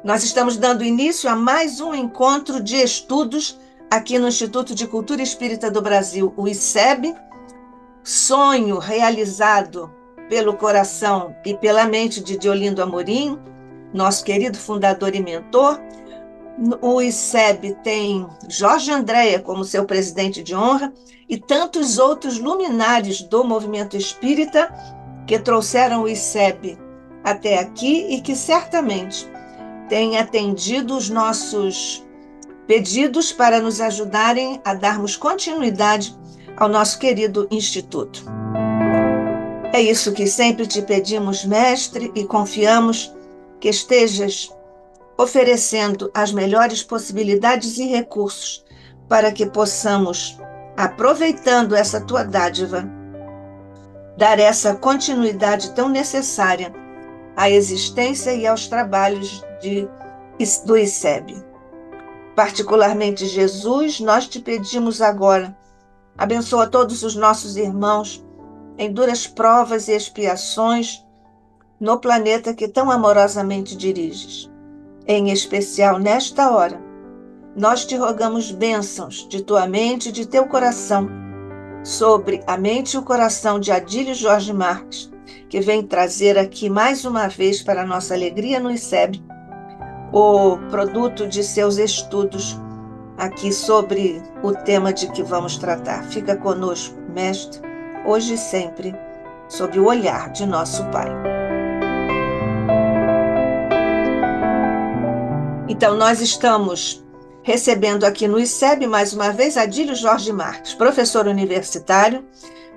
Nós estamos dando início a mais um encontro de estudos aqui no Instituto de Cultura Espírita do Brasil, o ICEB, sonho realizado pelo coração e pela mente de Diolindo Amorim, nosso querido fundador e mentor. O ICEB tem Jorge Andréa como seu presidente de honra e tantos outros luminares do movimento espírita que trouxeram o ICEB até aqui e que certamente têm atendido os nossos pedidos para nos ajudarem a darmos continuidade ao nosso querido Instituto. É isso que sempre te pedimos, mestre, e confiamos que estejas oferecendo as melhores possibilidades e recursos para que possamos, aproveitando essa tua dádiva, dar essa continuidade tão necessária à existência e aos trabalhos do ICEB. Particularmente, Jesus, nós te pedimos agora, abençoa todos os nossos irmãos em duras provas e expiações no planeta que tão amorosamente diriges. Em especial nesta hora, nós te rogamos bênçãos de tua mente e de teu coração sobre a mente e o coração de Adílio Jorge Marques, que vem trazer aqui mais uma vez para a nossa alegria no ICEB o produto de seus estudos aqui sobre o tema de que vamos tratar. Fica conosco, mestre, hoje e sempre, sob o olhar de nosso Pai. Então, nós estamos recebendo aqui no ICEB, mais uma vez, Adílio Jorge Marques, professor universitário,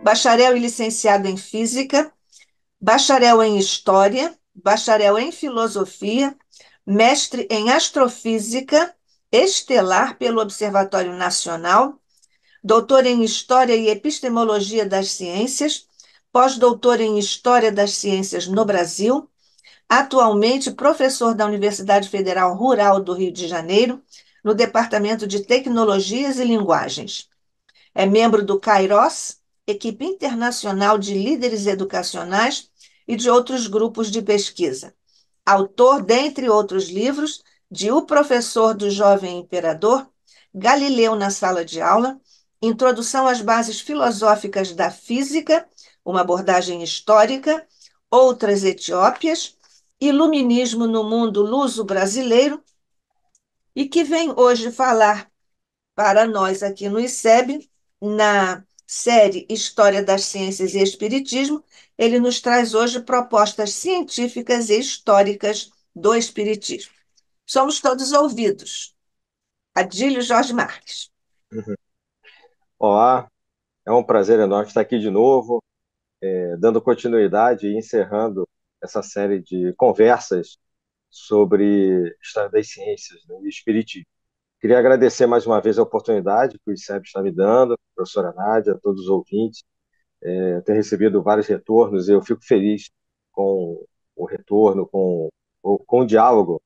bacharel e licenciado em Física, bacharel em História, bacharel em Filosofia, mestre em Astrofísica Estelar pelo Observatório Nacional, doutor em História e Epistemologia das Ciências, pós-doutor em História das Ciências no Brasil, atualmente professor da Universidade Federal Rural do Rio de Janeiro, no Departamento de Tecnologias e Linguagens. É membro do Kairos, equipe internacional de líderes educacionais e de outros grupos de pesquisa. Autor, dentre outros livros, de O Professor do Jovem Imperador, Galileu na Sala de Aula, Introdução às Bases Filosóficas da Física, uma abordagem histórica, Outras Etiópias, Iluminismo no Mundo Luso-Brasileiro, e que vem hoje falar para nós aqui no ICEB, na série História das Ciências e Espiritismo. Ele nos traz hoje propostas científicas e históricas do Espiritismo. Somos todos ouvidos. Adílio Jorge Marques. Olá, é um prazer enorme estar aqui de novo, dando continuidade e encerrando essa série de conversas sobre história das ciências, né, e espiritismo. Queria agradecer mais uma vez a oportunidade que o ICEB está me dando, a professora Nádia, a todos os ouvintes. Eu tenho recebido vários retornos e eu fico feliz com o retorno, com o diálogo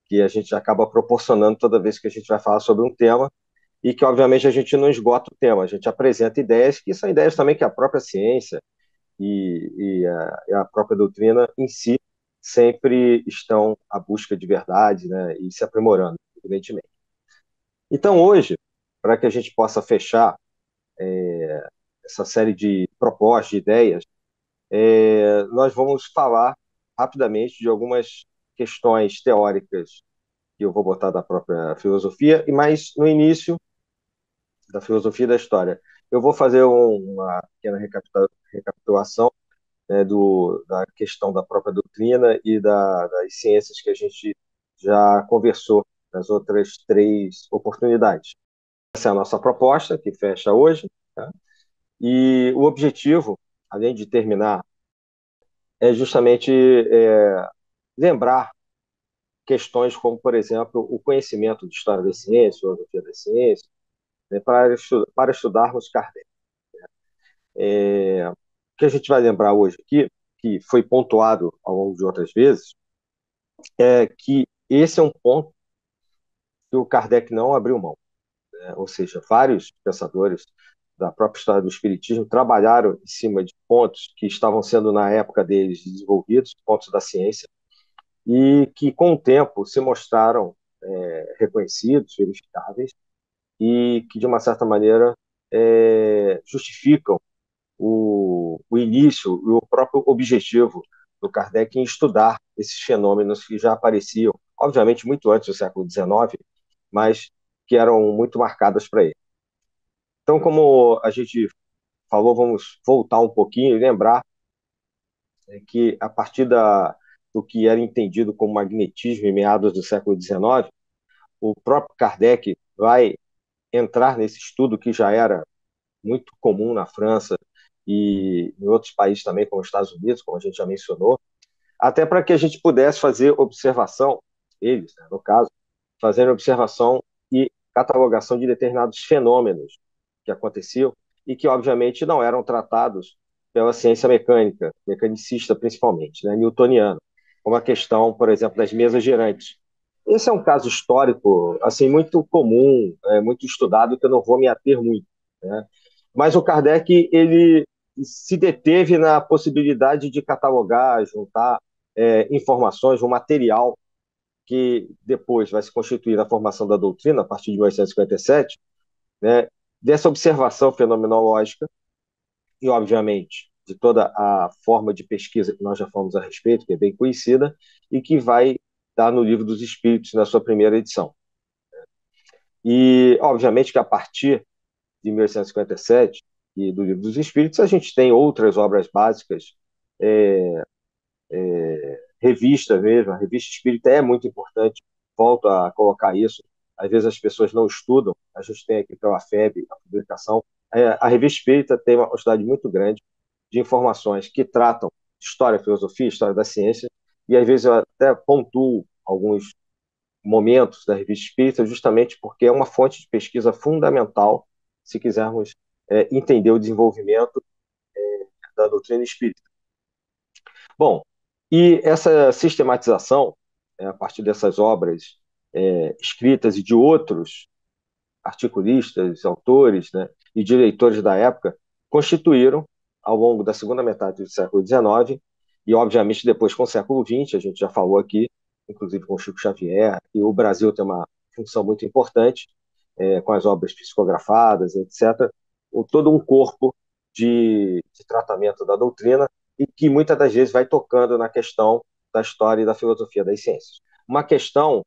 que a gente acaba proporcionando toda vez que a gente vai falar sobre um tema, e que, obviamente, a gente não esgota o tema, a gente apresenta ideias que são ideias também que a própria ciência e a própria doutrina em si sempre estão à busca de verdade, né, e se aprimorando, evidentemente. Então, hoje, para que a gente possa fechar essa série de propostas, de ideias, nós vamos falar rapidamente de algumas questões teóricas que eu vou botar da própria filosofia, e mais no início da filosofia e da história. Eu vou fazer uma pequena recapitulação, né, da questão da própria doutrina e das ciências que a gente já conversou nas outras três oportunidades. Essa é a nossa proposta, que fecha hoje, tá? E o objetivo, além de terminar, é justamente lembrar questões como, por exemplo, o conhecimento de história da ciência, filosofia da ciência, né, para estudarmos Kardec. O que a gente vai lembrar hoje aqui, que foi pontuado ao longo de outras vezes, é que esse é um ponto que o Kardec não abriu mão, né? Ou seja, vários pensadores da própria história do Espiritismo trabalharam em cima de pontos que estavam sendo, na época deles, desenvolvidos, pontos da ciência, e que, com o tempo, se mostraram reconhecidos, verificáveis, e que, de uma certa maneira, justificam o início e o próprio objetivo do Kardec em estudar esses fenômenos que já apareciam, obviamente, muito antes do século XIX, mas que eram muito marcadas para ele. Então, como a gente falou, vamos voltar um pouquinho e lembrar que, a partir do que era entendido como magnetismo em meados do século XIX, o próprio Kardec vai entrar nesse estudo que já era muito comum na França e em outros países também, como os Estados Unidos, como a gente já mencionou, até para que a gente pudesse fazer observação, eles, né, no caso, fazendo observação e catalogação de determinados fenômenos que aconteciam e que, obviamente, não eram tratados pela ciência mecânica, mecanicista principalmente, né, newtoniana, como a questão, por exemplo, das mesas girantes. Esse é um caso histórico assim muito comum, muito estudado, que eu não vou me ater muito, né? Mas o Kardec ele se deteve na possibilidade de catalogar, juntar informações, um material que depois vai se constituir na formação da doutrina, a partir de 1857, né, dessa observação fenomenológica e, obviamente, de toda a forma de pesquisa que nós já falamos a respeito, que é bem conhecida, e que vai estar no Livro dos Espíritos, na sua primeira edição. E, obviamente, que a partir de 1857 e do Livro dos Espíritos, a gente tem outras obras básicas, é, revista mesmo, a revista espírita é muito importante, volto a colocar isso, às vezes as pessoas não estudam, a gente tem aqui pela FEB a publicação, a revista espírita tem uma quantidade muito grande de informações que tratam história, filosofia, história da ciência, e às vezes eu até pontuo alguns momentos da revista espírita justamente porque é uma fonte de pesquisa fundamental se quisermos entender o desenvolvimento da doutrina espírita. Bom, e essa sistematização, a partir dessas obras escritas e de outros articulistas, autores, né, e diretores da época, constituíram, ao longo da segunda metade do século XIX, e obviamente depois com o século XX, a gente já falou aqui, inclusive com Chico Xavier, e o Brasil tem uma função muito importante, com as obras psicografadas, etc., todo um corpo de tratamento da doutrina e que muitas das vezes vai tocando na questão da história e da filosofia das ciências. Uma questão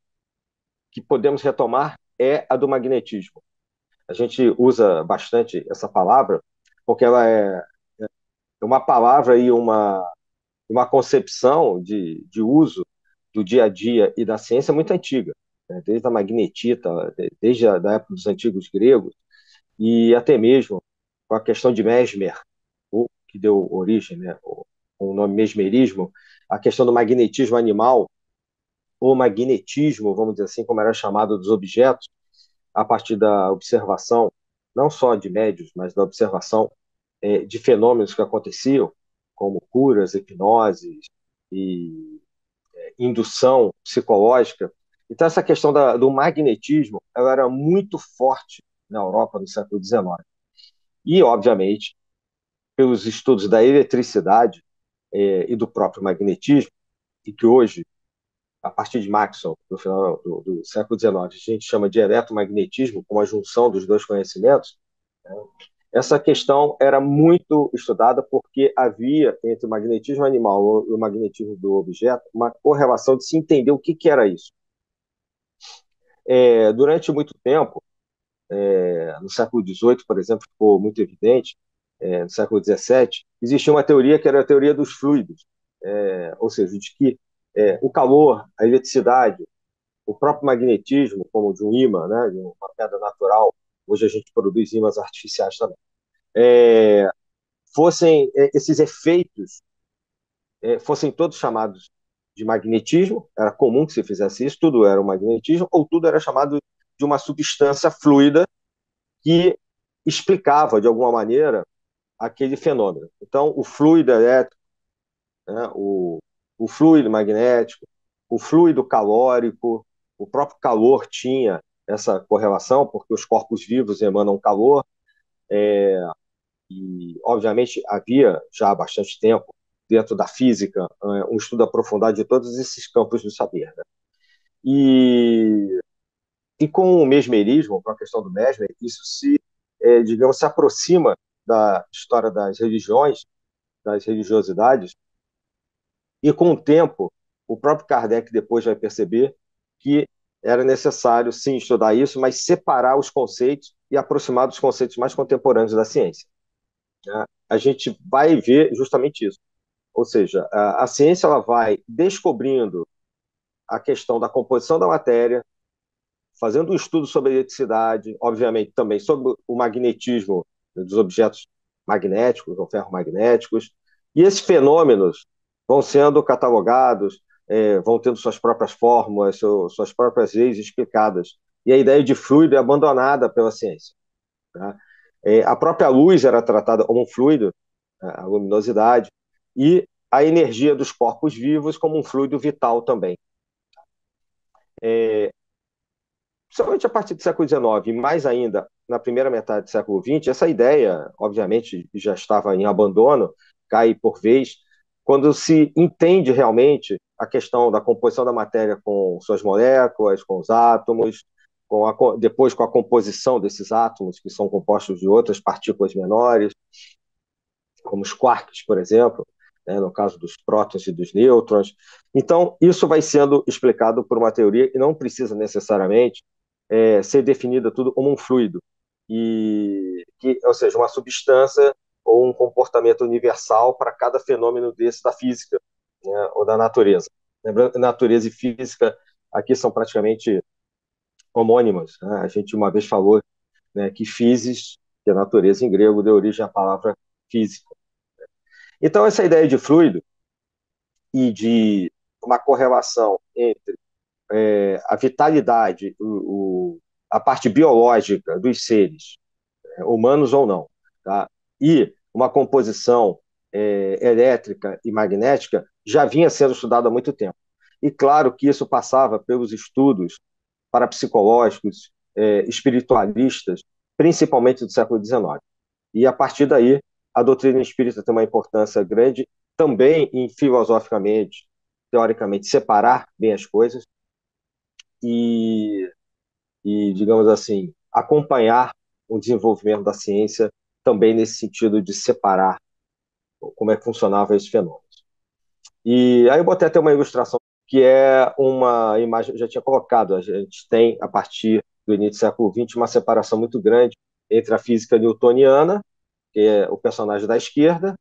que podemos retomar é a do magnetismo. A gente usa bastante essa palavra porque ela é uma palavra e uma concepção de uso do dia a dia e da ciência muito antiga, né? Desde a magnetita, desde a da época dos antigos gregos, e até mesmo com a questão de Mesmer, o que deu origem, né, o nome mesmerismo, a questão do magnetismo animal, ou magnetismo, vamos dizer assim, como era chamado dos objetos, a partir da observação, não só de médios, mas da observação de fenômenos que aconteciam, como curas, hipnoses e indução psicológica. Então, essa questão do magnetismo ela era muito forte na Europa no século XIX. E, obviamente, pelos estudos da eletricidade e do próprio magnetismo, e que hoje, a partir de Maxwell, no final do século XIX, a gente chama de eletromagnetismo, como a junção dos dois conhecimentos, né? Essa questão era muito estudada porque havia entre o magnetismo animal e o magnetismo do objeto uma correlação de se entender o que era isso. Durante muito tempo, no século XVIII, por exemplo, ficou muito evidente, no século XVII, existia uma teoria que era a teoria dos fluidos, ou seja, de que o calor, a eletricidade, o próprio magnetismo, como de um ímã, né, de uma pedra natural, hoje a gente produz ímãs artificiais também, fossem esses efeitos fossem todos chamados de magnetismo, era comum que se fizesse isso, tudo era um magnetismo, ou tudo era chamado de uma substância fluida que explicava, de alguma maneira, aquele fenômeno. Então, o fluido elétrico, né, o fluido magnético, o fluido calórico, o próprio calor tinha essa correlação, porque os corpos vivos emanam calor, e, obviamente, havia já há bastante tempo dentro da física, um estudo aprofundado de todos esses campos do saber, né? E com o mesmerismo, com a questão do Mesmer, isso digamos, se aproxima da história das religiões, das religiosidades, e com o tempo, o próprio Kardec depois vai perceber que era necessário, sim, estudar isso, mas separar os conceitos e aproximar dos conceitos mais contemporâneos da ciência, né? A gente vai ver justamente isso. Ou seja, a ciência ela vai descobrindo a questão da composição da matéria, fazendo um estudo sobre a eletricidade, obviamente também sobre o magnetismo dos objetos magnéticos ou ferromagnéticos, e esses fenômenos vão sendo catalogados, vão tendo suas próprias fórmulas, suas próprias leis explicadas. E a ideia de fluido é abandonada pela ciência, tá? A própria luz era tratada como um fluido, a luminosidade, e a energia dos corpos vivos como um fluido vital também. Principalmente a partir do século XIX, e mais ainda na primeira metade do século XX, essa ideia, obviamente, já estava em abandono, cai por vez, quando se entende realmente a questão da composição da matéria com suas moléculas, com os átomos, depois com a composição desses átomos, que são compostos de outras partículas menores, como os quarks, por exemplo, né, no caso dos prótons e dos nêutrons. Então, isso vai sendo explicado por uma teoria e não precisa necessariamente ser definida tudo como um fluido, ou seja, uma substância ou um comportamento universal para cada fenômeno desse da física, né, ou da natureza. Lembrando que natureza e física aqui são praticamente homônimas, né? A gente uma vez falou, né, que physis, que é natureza em grego, deu origem à palavra física. Então, essa ideia de fluido e de uma correlação entre a vitalidade, a parte biológica dos seres, humanos ou não, tá? E uma composição elétrica e magnética já vinha sendo estudada há muito tempo. E claro que isso passava pelos estudos parapsicológicos, espiritualistas, principalmente do século XIX. E a partir daí, a doutrina espírita tem uma importância grande também em filosoficamente, teoricamente, separar bem as coisas e, digamos assim, acompanhar o desenvolvimento da ciência também nesse sentido de separar como é que funcionava esse fenômeno. E aí eu botei até uma ilustração que é uma imagem, eu já tinha colocado, a gente tem, a partir do início do século XX, uma separação muito grande entre a física newtoniana, que é o personagem da esquerda,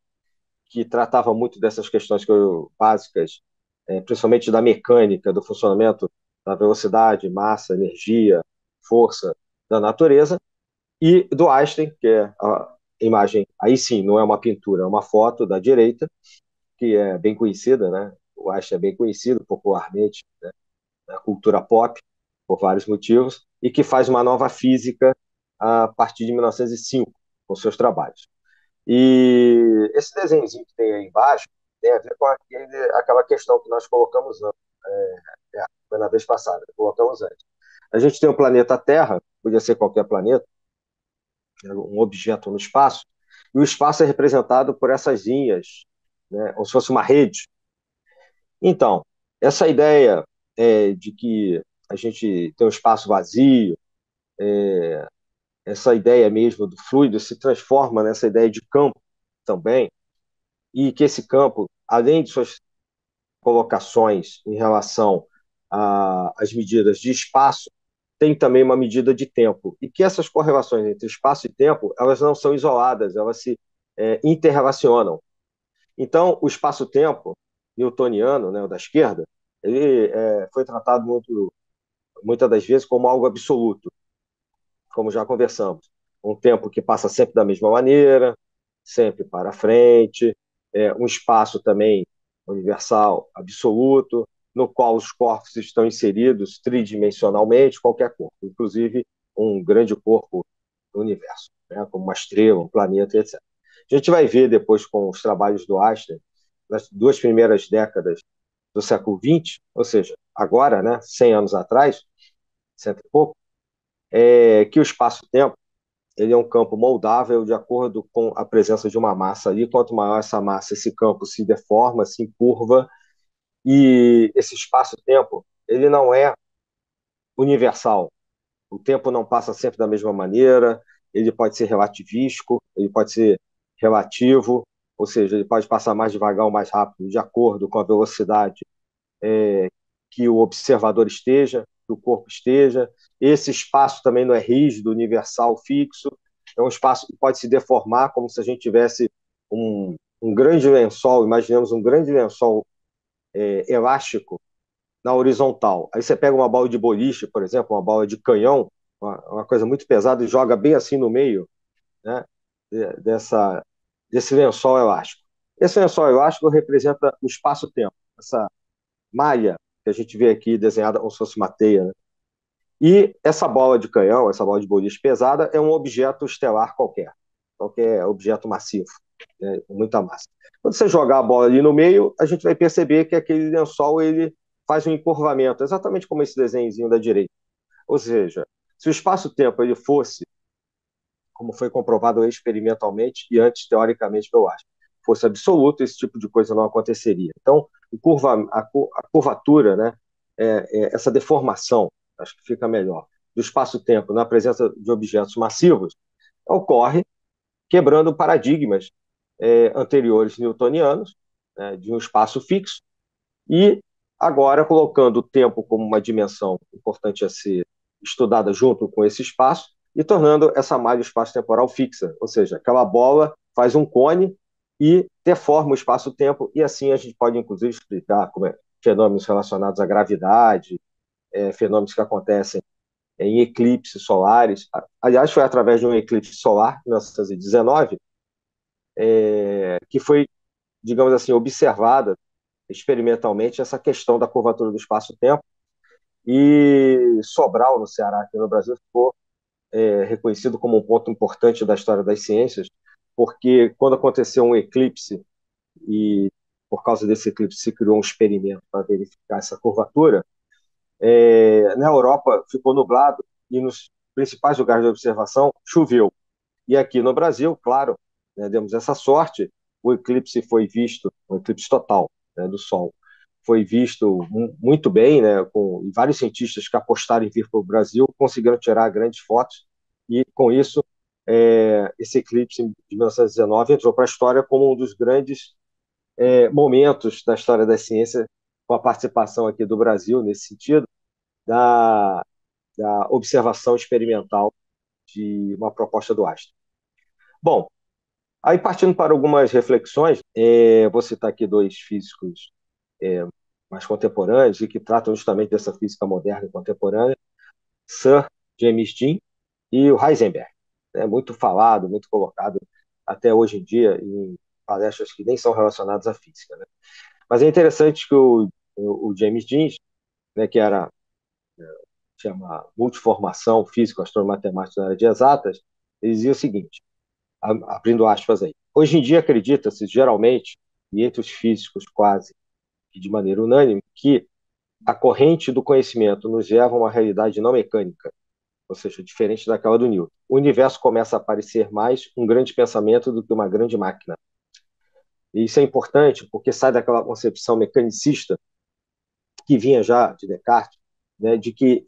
que tratava muito dessas questões básicas, principalmente da mecânica, do funcionamento da velocidade, massa, energia, força da natureza, e do Einstein, que é a imagem, aí sim, não é uma pintura, é uma foto da direita, que é bem conhecida, né? O Einstein é bem conhecido popularmente, né, na cultura pop, por vários motivos, e que faz uma nova física a partir de 1905, com seus trabalhos. E esse desenhozinho que tem aí embaixo tem a ver com aquela questão que nós colocamos antes, foi na vez passada, colocamos antes. A gente tem o planeta Terra, podia ser qualquer planeta, um objeto no espaço, e o espaço é representado por essas linhas, né, como se fosse uma rede. Então, essa ideia de que a gente tem um espaço vazio, essa ideia mesmo do fluido se transforma nessa ideia de campo também, e que esse campo, além de suas colocações em relação às medidas de espaço, tem também uma medida de tempo, e que essas correlações entre espaço e tempo, elas não são isoladas, elas se interrelacionam. Então, o espaço-tempo newtoniano, né, o da esquerda, ele foi tratado muitas das vezes como algo absoluto, como já conversamos. Um tempo que passa sempre da mesma maneira, sempre para frente, um espaço também universal, absoluto, no qual os corpos estão inseridos tridimensionalmente, qualquer corpo, inclusive um grande corpo do universo, né, como uma estrela, um planeta, etc. A gente vai ver depois com os trabalhos do Einstein, nas duas primeiras décadas do século XX, ou seja, agora, né, 100 anos atrás, cento e pouco, que o espaço-tempo ele é um campo moldável de acordo com a presença de uma massa ali. Quanto maior essa massa, esse campo se deforma, se encurva, e esse espaço-tempo, ele não é universal. O tempo não passa sempre da mesma maneira, ele pode ser relativístico, ele pode ser relativo, ou seja, ele pode passar mais devagar ou mais rápido, de acordo com a velocidade que o observador esteja, que o corpo esteja. Esse espaço também não é rígido, universal, fixo. É um espaço que pode se deformar, como se a gente tivesse um grande lençol, imaginemos um grande lençol elástico na horizontal. Aí você pega uma bola de boliche, por exemplo, uma bola de canhão, uma coisa muito pesada, e joga bem assim no meio, né, desse lençol elástico. Esse lençol elástico representa o espaço-tempo, essa malha que a gente vê aqui desenhada como se fosse uma teia, né? E essa bola de canhão, essa bola de boliche pesada, é um objeto estelar qualquer objeto massivo, né, com muita massa. Quando você jogar a bola ali no meio, a gente vai perceber que aquele lençol ele faz um encurvamento, exatamente como esse desenhozinho da direita. Ou seja, se o espaço-tempo ele fosse, como foi comprovado experimentalmente e antes teoricamente pelo Einstein, fosse absoluto, esse tipo de coisa não aconteceria. Então, a curvatura, né, essa deformação, acho que fica melhor, do espaço-tempo na presença de objetos massivos, ocorre quebrando paradigmas anteriores newtonianos, né, de um espaço fixo, e agora colocando o tempo como uma dimensão importante a ser estudada junto com esse espaço e tornando essa malha espaço-temporal fixa, ou seja, aquela bola faz um cone e deforma o espaço-tempo, e assim a gente pode inclusive explicar como fenômenos relacionados à gravidade, fenômenos que acontecem em eclipses solares. Aliás, foi através de um eclipse solar, em 1919, que foi, digamos assim, observada experimentalmente essa questão da curvatura do espaço-tempo, e Sobral, no Ceará, aqui no Brasil, ficou reconhecido como um ponto importante da história das ciências, porque quando aconteceu um eclipse, e por causa desse eclipse se criou um experimento para verificar essa curvatura, na Europa ficou nublado e nos principais lugares de observação choveu. E aqui no Brasil, claro, né, demos essa sorte, o eclipse foi visto, um eclipse total, né, do Sol, foi visto muito bem, né, com vários cientistas que apostaram em vir para o Brasil conseguiram tirar grandes fotos, e com isso esse eclipse de 1919 entrou para a história como um dos grandes momentos da história da ciência, com a participação aqui do Brasil nesse sentido, da, da observação experimental de uma proposta do Einstein. Bom, aí partindo para algumas reflexões, vou citar aqui dois físicos mais contemporâneos e que tratam justamente dessa física moderna e contemporânea, Sir James Dean e o Heisenberg. É muito falado, muito colocado até hoje em dia em palestras que nem são relacionadas à física, né? Mas é interessante que o James Dean, né, que era chama multiformação físico, astromatemático na área de exatas, ele dizia o seguinte, abrindo aspas aí: hoje em dia acredita-se geralmente, e entre os físicos quase que de maneira unânime, que a corrente do conhecimento nos leva a uma realidade não mecânica, ou seja, diferente daquela do Newton. O universo começa a parecer mais um grande pensamento do que uma grande máquina. E isso é importante porque sai daquela concepção mecanicista que vinha já de Descartes, né, de que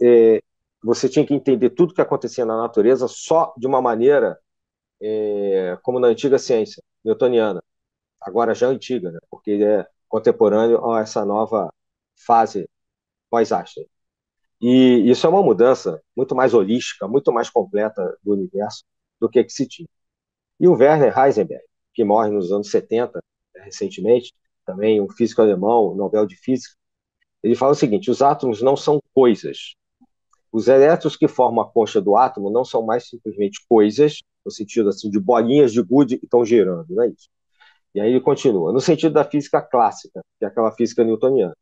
você tinha que entender tudo o que acontecia na natureza só de uma maneira como na antiga ciência newtoniana, agora já antiga, né, porque ele é contemporâneo a essa nova fase pós-Einstein. E isso é uma mudança muito mais holística, muito mais completa do universo do que se tinha. E o Werner Heisenberg, que morre nos anos 70, recentemente, também um físico alemão, Nobel de Física, ele fala o seguinte: os átomos não são coisas. Os elétrons que formam a concha do átomo não são mais simplesmente coisas, no sentido assim de bolinhas de gude que estão girando, não é isso? E aí ele continua, no sentido da física clássica, que é aquela física newtoniana.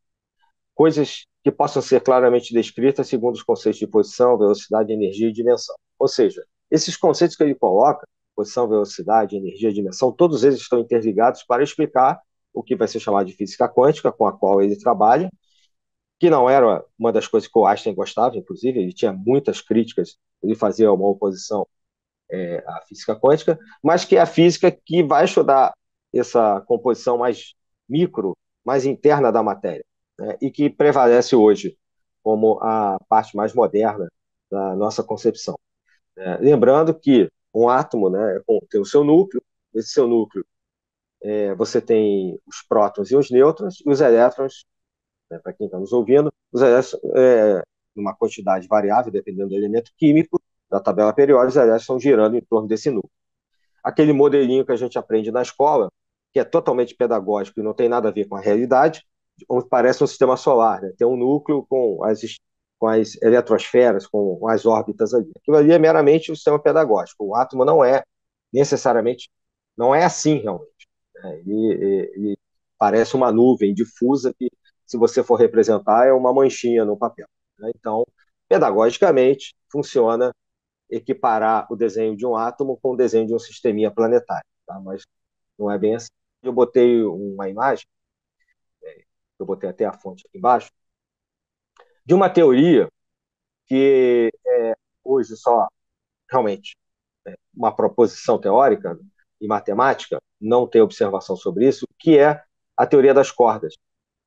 Coisas que possam ser claramente descritas segundo os conceitos de posição, velocidade, energia e dimensão. Ou seja, esses conceitos que ele coloca, posição, velocidade, energia e dimensão, todos eles estão interligados para explicar o que vai ser chamado de física quântica, com a qual ele trabalha, que não era uma das coisas que o Einstein gostava, inclusive, ele tinha muitas críticas, ele fazia uma oposição a física quântica, mas que é a física que vai estudar essa composição mais micro, mais interna da matéria, né, e que prevalece hoje como a parte mais moderna da nossa concepção. Lembrando que um átomo, né, tem o seu núcleo, esse seu núcleo você tem os prótons e os nêutrons, e os elétrons, né, para quem está nos ouvindo, os elétrons, numa quantidade variável, dependendo do elemento químico da tabela periódica, os elétrons estão girando em torno desse núcleo. Aquele modelinho que a gente aprende na escola, que é totalmente pedagógico e não tem nada a ver com a realidade, onde parece um sistema solar, né? Tem um núcleo com as eletrosferas, com as órbitas ali. Aquilo ali é meramente um sistema pedagógico. O átomo não é necessariamente, não é assim realmente, né? Ele parece uma nuvem difusa que, se você for representar, é uma manchinha no papel, né? Então, pedagogicamente, funciona equiparar o desenho de um átomo com o desenho de um sisteminha planetário, tá? Mas não é bem assim. Eu botei uma imagem, eu botei até a fonte aqui embaixo, de uma teoria que hoje só realmente uma proposição teórica e matemática, não tem observação sobre isso, que é a teoria das cordas,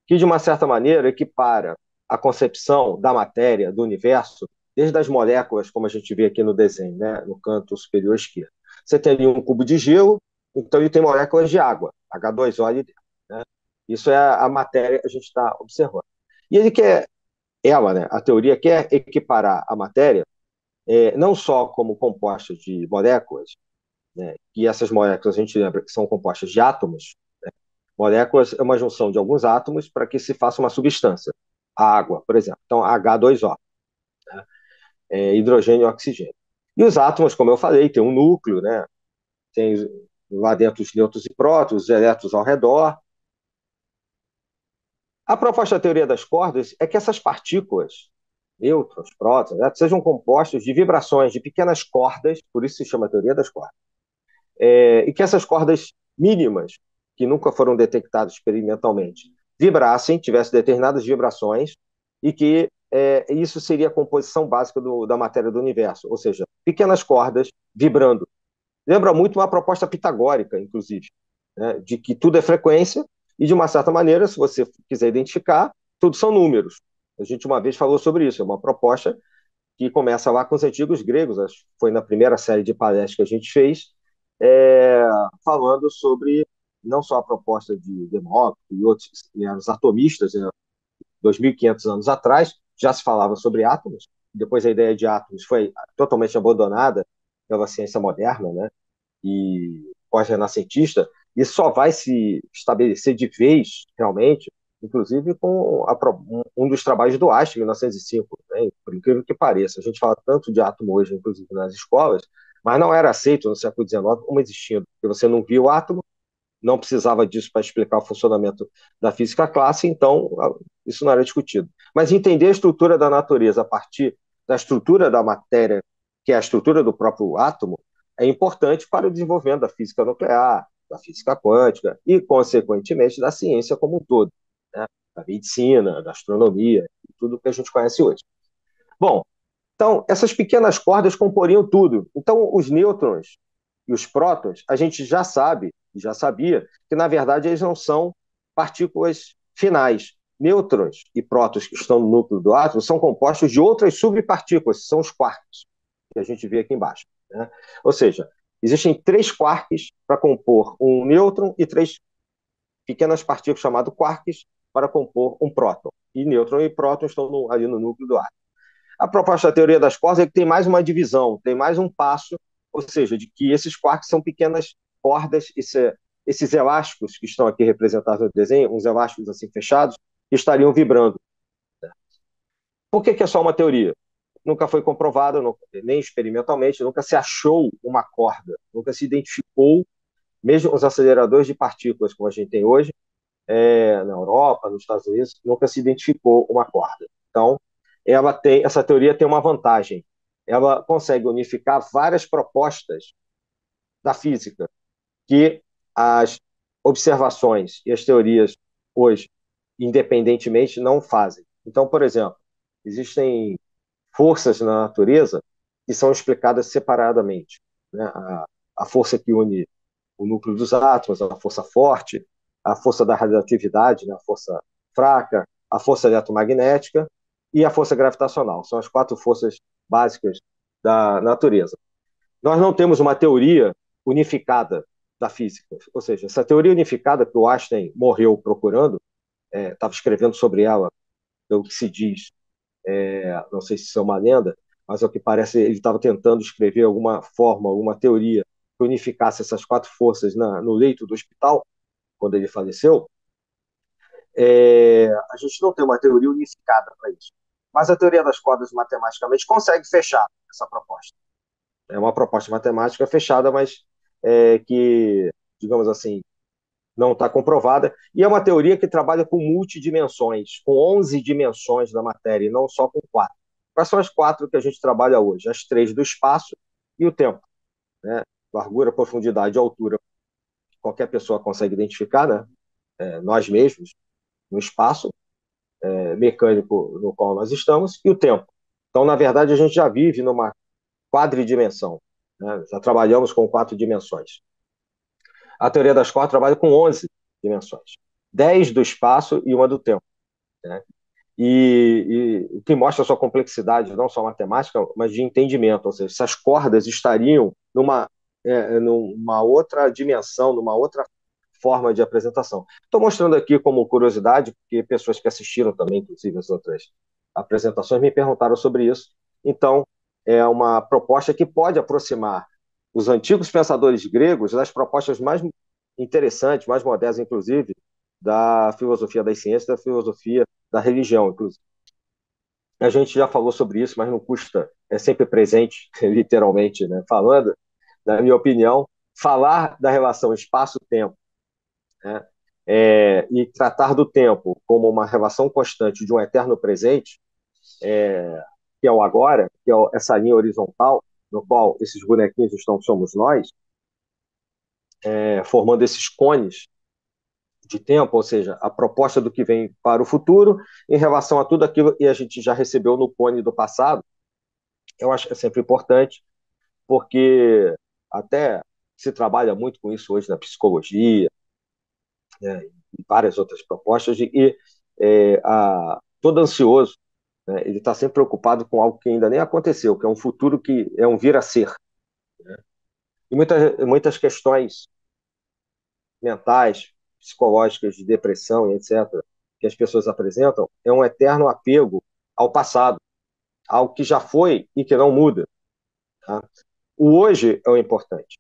que de uma certa maneira equipara a concepção da matéria, do universo, desde as moléculas, como a gente vê aqui no desenho, né, no canto superior esquerdo. Você tem ali um cubo de gelo, então ele tem moléculas de água, H2O ali dentro, né? Isso é a matéria que a gente está observando. E né, a teoria quer equiparar a matéria não só como composta de moléculas, né, e essas moléculas a gente lembra que são compostas de átomos. Moléculas é uma junção de alguns átomos para que se faça uma substância. A água, por exemplo. Então, H2O, né? Hidrogênio e oxigênio. E os átomos, como eu falei, tem um núcleo, né? Tem lá dentro os nêutrons e prótons, os elétrons ao redor. A proposta da teoria das cordas é que essas partículas, nêutrons, prótons, sejam compostos de vibrações, de pequenas cordas, por isso se chama teoria das cordas. E que essas cordas mínimas, que nunca foram detectadas experimentalmente, vibrassem, tivessem determinadas vibrações, e que isso seria a composição básica da matéria do universo, ou seja, pequenas cordas vibrando. Lembra muito uma proposta pitagórica, inclusive, né, de que tudo é frequência, e de uma certa maneira, se você quiser identificar, tudo são números. A gente uma vez falou sobre isso, é uma proposta que começa lá com os antigos gregos, acho que foi na primeira série de palestras que a gente fez, falando sobre não só a proposta de Demócrito e outros, os atomistas, né, 2.500 anos atrás, já se falava sobre átomos, depois a ideia de átomos foi totalmente abandonada pela ciência moderna, né, e pós-renascentista, e só vai se estabelecer de vez, realmente, inclusive com um dos trabalhos do Einstein, em 1905, né? Por incrível que pareça. A gente fala tanto de átomo hoje, inclusive nas escolas, mas não era aceito no século XIX como existindo, porque você não via o átomo, não precisava disso para explicar o funcionamento da física clássica, então isso não era discutido. Mas entender a estrutura da natureza a partir da estrutura da matéria, que é a estrutura do próprio átomo, é importante para o desenvolvimento da física nuclear, da física quântica e, consequentemente, da ciência como um todo, né? Da medicina, da astronomia, tudo que a gente conhece hoje. Bom, então, essas pequenas cordas comporiam tudo. Então, os nêutrons e os prótons, a gente já sabe, já sabia, que na verdade eles não são partículas finais. Nêutrons e prótons que estão no núcleo do átomo são compostos de outras subpartículas, que são os quarks, que a gente vê aqui embaixo, né? Ou seja, existem 3 quarks para compor um nêutron e 3 pequenas partículas chamadas quarks para compor um próton. E nêutron e próton estão ali no núcleo do átomo. A proposta da teoria das cordas é que tem mais uma divisão, tem mais um passo, ou seja, de que esses quarks são pequenas cordas, esses elásticos que estão aqui representados no desenho, uns elásticos assim fechados, que estariam vibrando. Por que é só uma teoria? Nunca foi comprovado, nem experimentalmente, nunca se achou uma corda, nunca se identificou, mesmo os aceleradores de partículas como a gente tem hoje, na Europa, nos Estados Unidos, nunca se identificou uma corda. Então, essa teoria tem uma vantagem. Ela consegue unificar várias propostas da física que as observações e as teorias hoje, independentemente, não fazem. Então, por exemplo, existem forças na natureza que são explicadas separadamente. né? A força que une o núcleo dos átomos, a força forte, a força da radioatividade, né? A força fraca, a força eletromagnética e a força gravitacional. São as quatro forças básicas da natureza. Nós não temos uma teoria unificada da física, ou seja, essa teoria unificada que o Einstein morreu procurando, estava escrevendo sobre ela, pelo que se diz, não sei se isso é uma lenda, mas ao que parece ele estava tentando escrever alguma forma, alguma teoria que unificasse essas quatro forças no leito do hospital, quando ele faleceu. A gente não tem uma teoria unificada para isso. Mas a teoria das cordas matematicamente consegue fechar essa proposta. É uma proposta matemática fechada, mas que, digamos assim, não está comprovada. E é uma teoria que trabalha com multidimensões, com 11 dimensões da matéria, e não só com quatro. Quais são as quatro que a gente trabalha hoje? As três do espaço e o tempo. Né? Largura, profundidade e altura. Qualquer pessoa consegue identificar, né? Nós mesmos, no espaço mecânico no qual nós estamos, e o tempo. Então, na verdade, a gente já vive numa quadridimensão. Né? Já trabalhamos com quatro dimensões. A teoria das quatro trabalha com 11 dimensões. 10 do espaço e uma do tempo. Né? O que mostra a sua complexidade, não só matemática, mas de entendimento. Ou seja, essas cordas estariam numa outra dimensão, numa outra forma de apresentação. Estou mostrando aqui como curiosidade, porque pessoas que assistiram também, inclusive as outras apresentações, me perguntaram sobre isso. Então, é uma proposta que pode aproximar os antigos pensadores gregos das propostas mais interessantes, mais modernas, inclusive, da filosofia das ciências, da filosofia da religião, inclusive. A gente já falou sobre isso, mas não custa, é sempre presente, literalmente, né? Falando, na minha opinião, falar da relação espaço-tempo, né? E tratar do tempo como uma relação constante de um eterno presente, que é o agora, que é essa linha horizontal, no qual esses bonequinhos somos nós, formando esses cones de tempo, ou seja, a proposta do que vem para o futuro em relação a tudo aquilo que a gente já recebeu no cone do passado. Eu acho que é sempre importante, porque até se trabalha muito com isso hoje na psicologia, né, e várias outras propostas, todo ansioso, né, ele está sempre preocupado com algo que ainda nem aconteceu, que é um futuro que é um vir a ser. Né? E muitas questões mentais, psicológicas, de depressão e etc., que as pessoas apresentam, é um eterno apego ao passado, ao que já foi e que não muda. Tá? O hoje é o importante.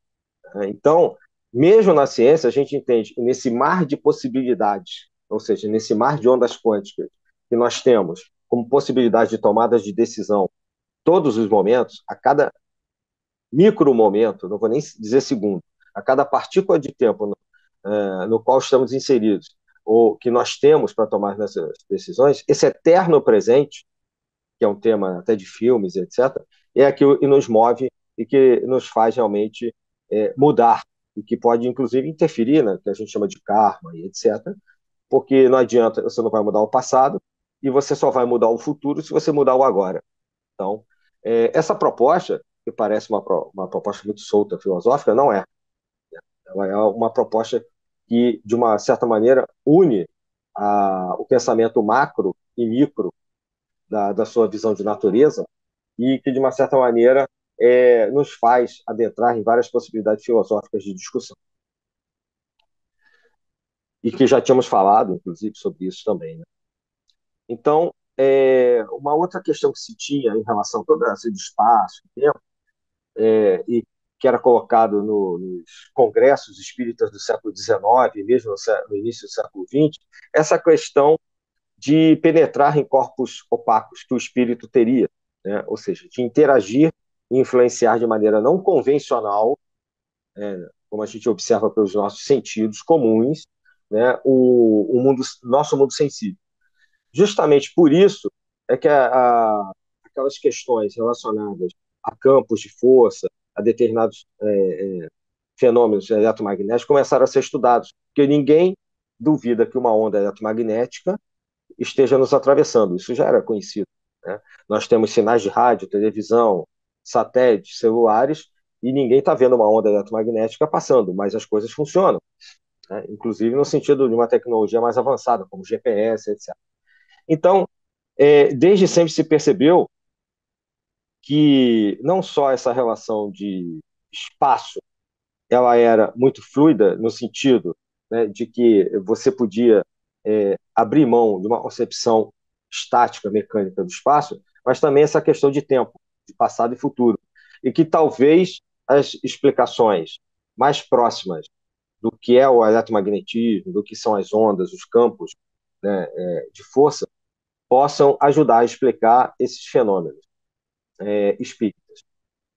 Né? Então, mesmo na ciência, a gente entende que nesse mar de possibilidades, ou seja, nesse mar de ondas quânticas que nós temos como possibilidade de tomadas de decisão todos os momentos, a cada micro momento, não vou nem dizer segundo, a cada partícula de tempo no qual estamos inseridos, ou que nós temos para tomar nessas decisões, esse eterno presente, que é um tema até de filmes, etc., é aquilo que nos move e que nos faz realmente mudar, e que pode, inclusive, interferir no que a gente chama de karma e etc., porque não adianta, você não vai mudar o passado, e você só vai mudar o futuro se você mudar o agora. Então, essa proposta, que parece uma proposta muito solta, filosófica, não é. Ela é uma proposta que, de uma certa maneira, une o pensamento macro e micro da sua visão de natureza e que, de uma certa maneira, nos faz adentrar em várias possibilidades filosóficas de discussão. E que já tínhamos falado, inclusive, sobre isso também. Né? Então, uma outra questão que se tinha em relação a todo esse espaço e tempo, e que era colocado nos congressos espíritas do século XIX, mesmo no início do século XX, essa questão de penetrar em corpos opacos que o espírito teria, né? Ou seja, de interagir e influenciar de maneira não convencional, como a gente observa pelos nossos sentidos comuns, né? Nosso mundo sensível. Justamente por isso é que aquelas questões relacionadas a campos de força, a determinados fenômenos eletromagnéticos começaram a ser estudados, porque ninguém duvida que uma onda eletromagnética esteja nos atravessando, isso já era conhecido. Né? Nós temos sinais de rádio, televisão, satélites, celulares, e ninguém está vendo uma onda eletromagnética passando, mas as coisas funcionam, né? Inclusive no sentido de uma tecnologia mais avançada, como GPS, etc. Então, desde sempre se percebeu que não só essa relação de espaço ela era muito fluida no sentido, né, de que você podia abrir mão de uma concepção estática, mecânica do espaço, mas também essa questão de tempo, de passado e futuro. E que talvez as explicações mais próximas do que é o eletromagnetismo, do que são as ondas, os campos, né, de força, possam ajudar a explicar esses fenômenos espíritas.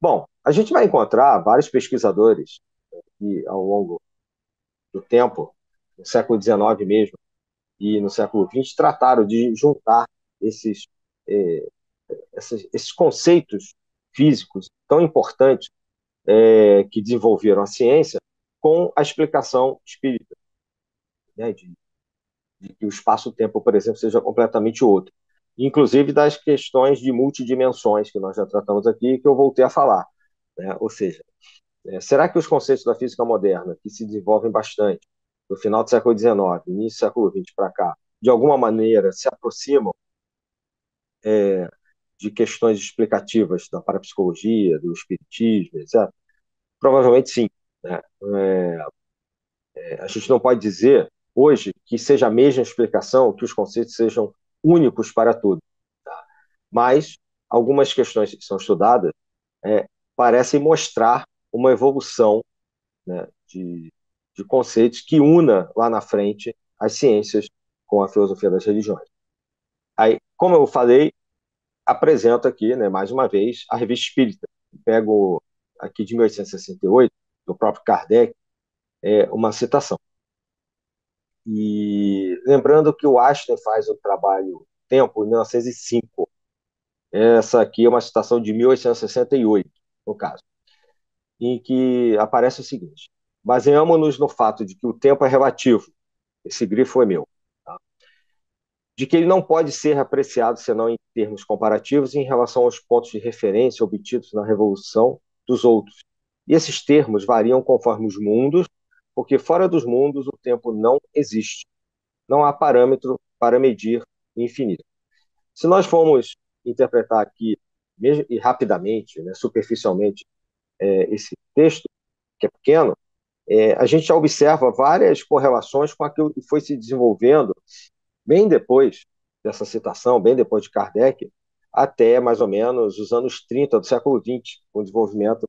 Bom, a gente vai encontrar vários pesquisadores que, ao longo do tempo, no século XIX mesmo, e no século XX, trataram de juntar esses, eh, esses conceitos físicos tão importantes que desenvolveram a ciência com a explicação espírita, né, de que o espaço-tempo, por exemplo, seja completamente outro. Inclusive das questões de multidimensões, que nós já tratamos aqui, que eu voltei a falar. Né? Ou seja, será que os conceitos da física moderna, que se desenvolvem bastante no final do século XIX, início do século XX para cá, de alguma maneira se aproximam de questões explicativas da parapsicologia, do espiritismo, etc.? Provavelmente sim. Né? A gente não pode dizer hoje que seja a mesma explicação, que os conceitos sejam únicos para tudo. Tá? Mas algumas questões que são estudadas parecem mostrar uma evolução, né, de conceitos que una lá na frente as ciências com a filosofia das religiões. Aí, como eu falei, apresento aqui, né, mais uma vez, a Revista Espírita. Pego aqui de 1868, do próprio Kardec, uma citação. E lembrando que o Einstein faz o trabalho Tempo em 1905. Essa aqui é uma citação de 1868, no caso, em que aparece o seguinte: baseamos-nos no fato de que o tempo é relativo. Esse grifo é meu. Tá? De que ele não pode ser apreciado senão em termos comparativos em relação aos pontos de referência obtidos na revolução dos outros. E esses termos variam conforme os mundos, porque fora dos mundos o tempo não existe. Não há parâmetro para medir o infinito. Se nós formos interpretar aqui, mesmo, e rapidamente, né, superficialmente, esse texto, que é pequeno, a gente já observa várias correlações com aquilo que foi se desenvolvendo bem depois dessa citação, bem depois de Kardec, até mais ou menos os anos 30 do século XX, com o desenvolvimento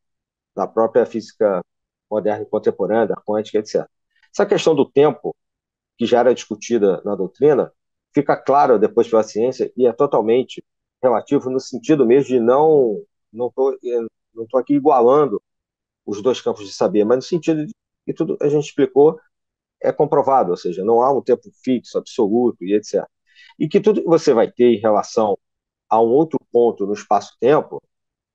da própria física moderna e contemporânea, da quântica, etc. Essa questão do tempo, que já era discutida na doutrina, fica claro depois pela ciência e é totalmente relativo no sentido mesmo de não estou aqui igualando os dois campos de saber, mas no sentido de que tudo a gente explicou é comprovado, ou seja, não há um tempo fixo, absoluto e etc. E que tudo que você vai ter em relação a um outro ponto no espaço-tempo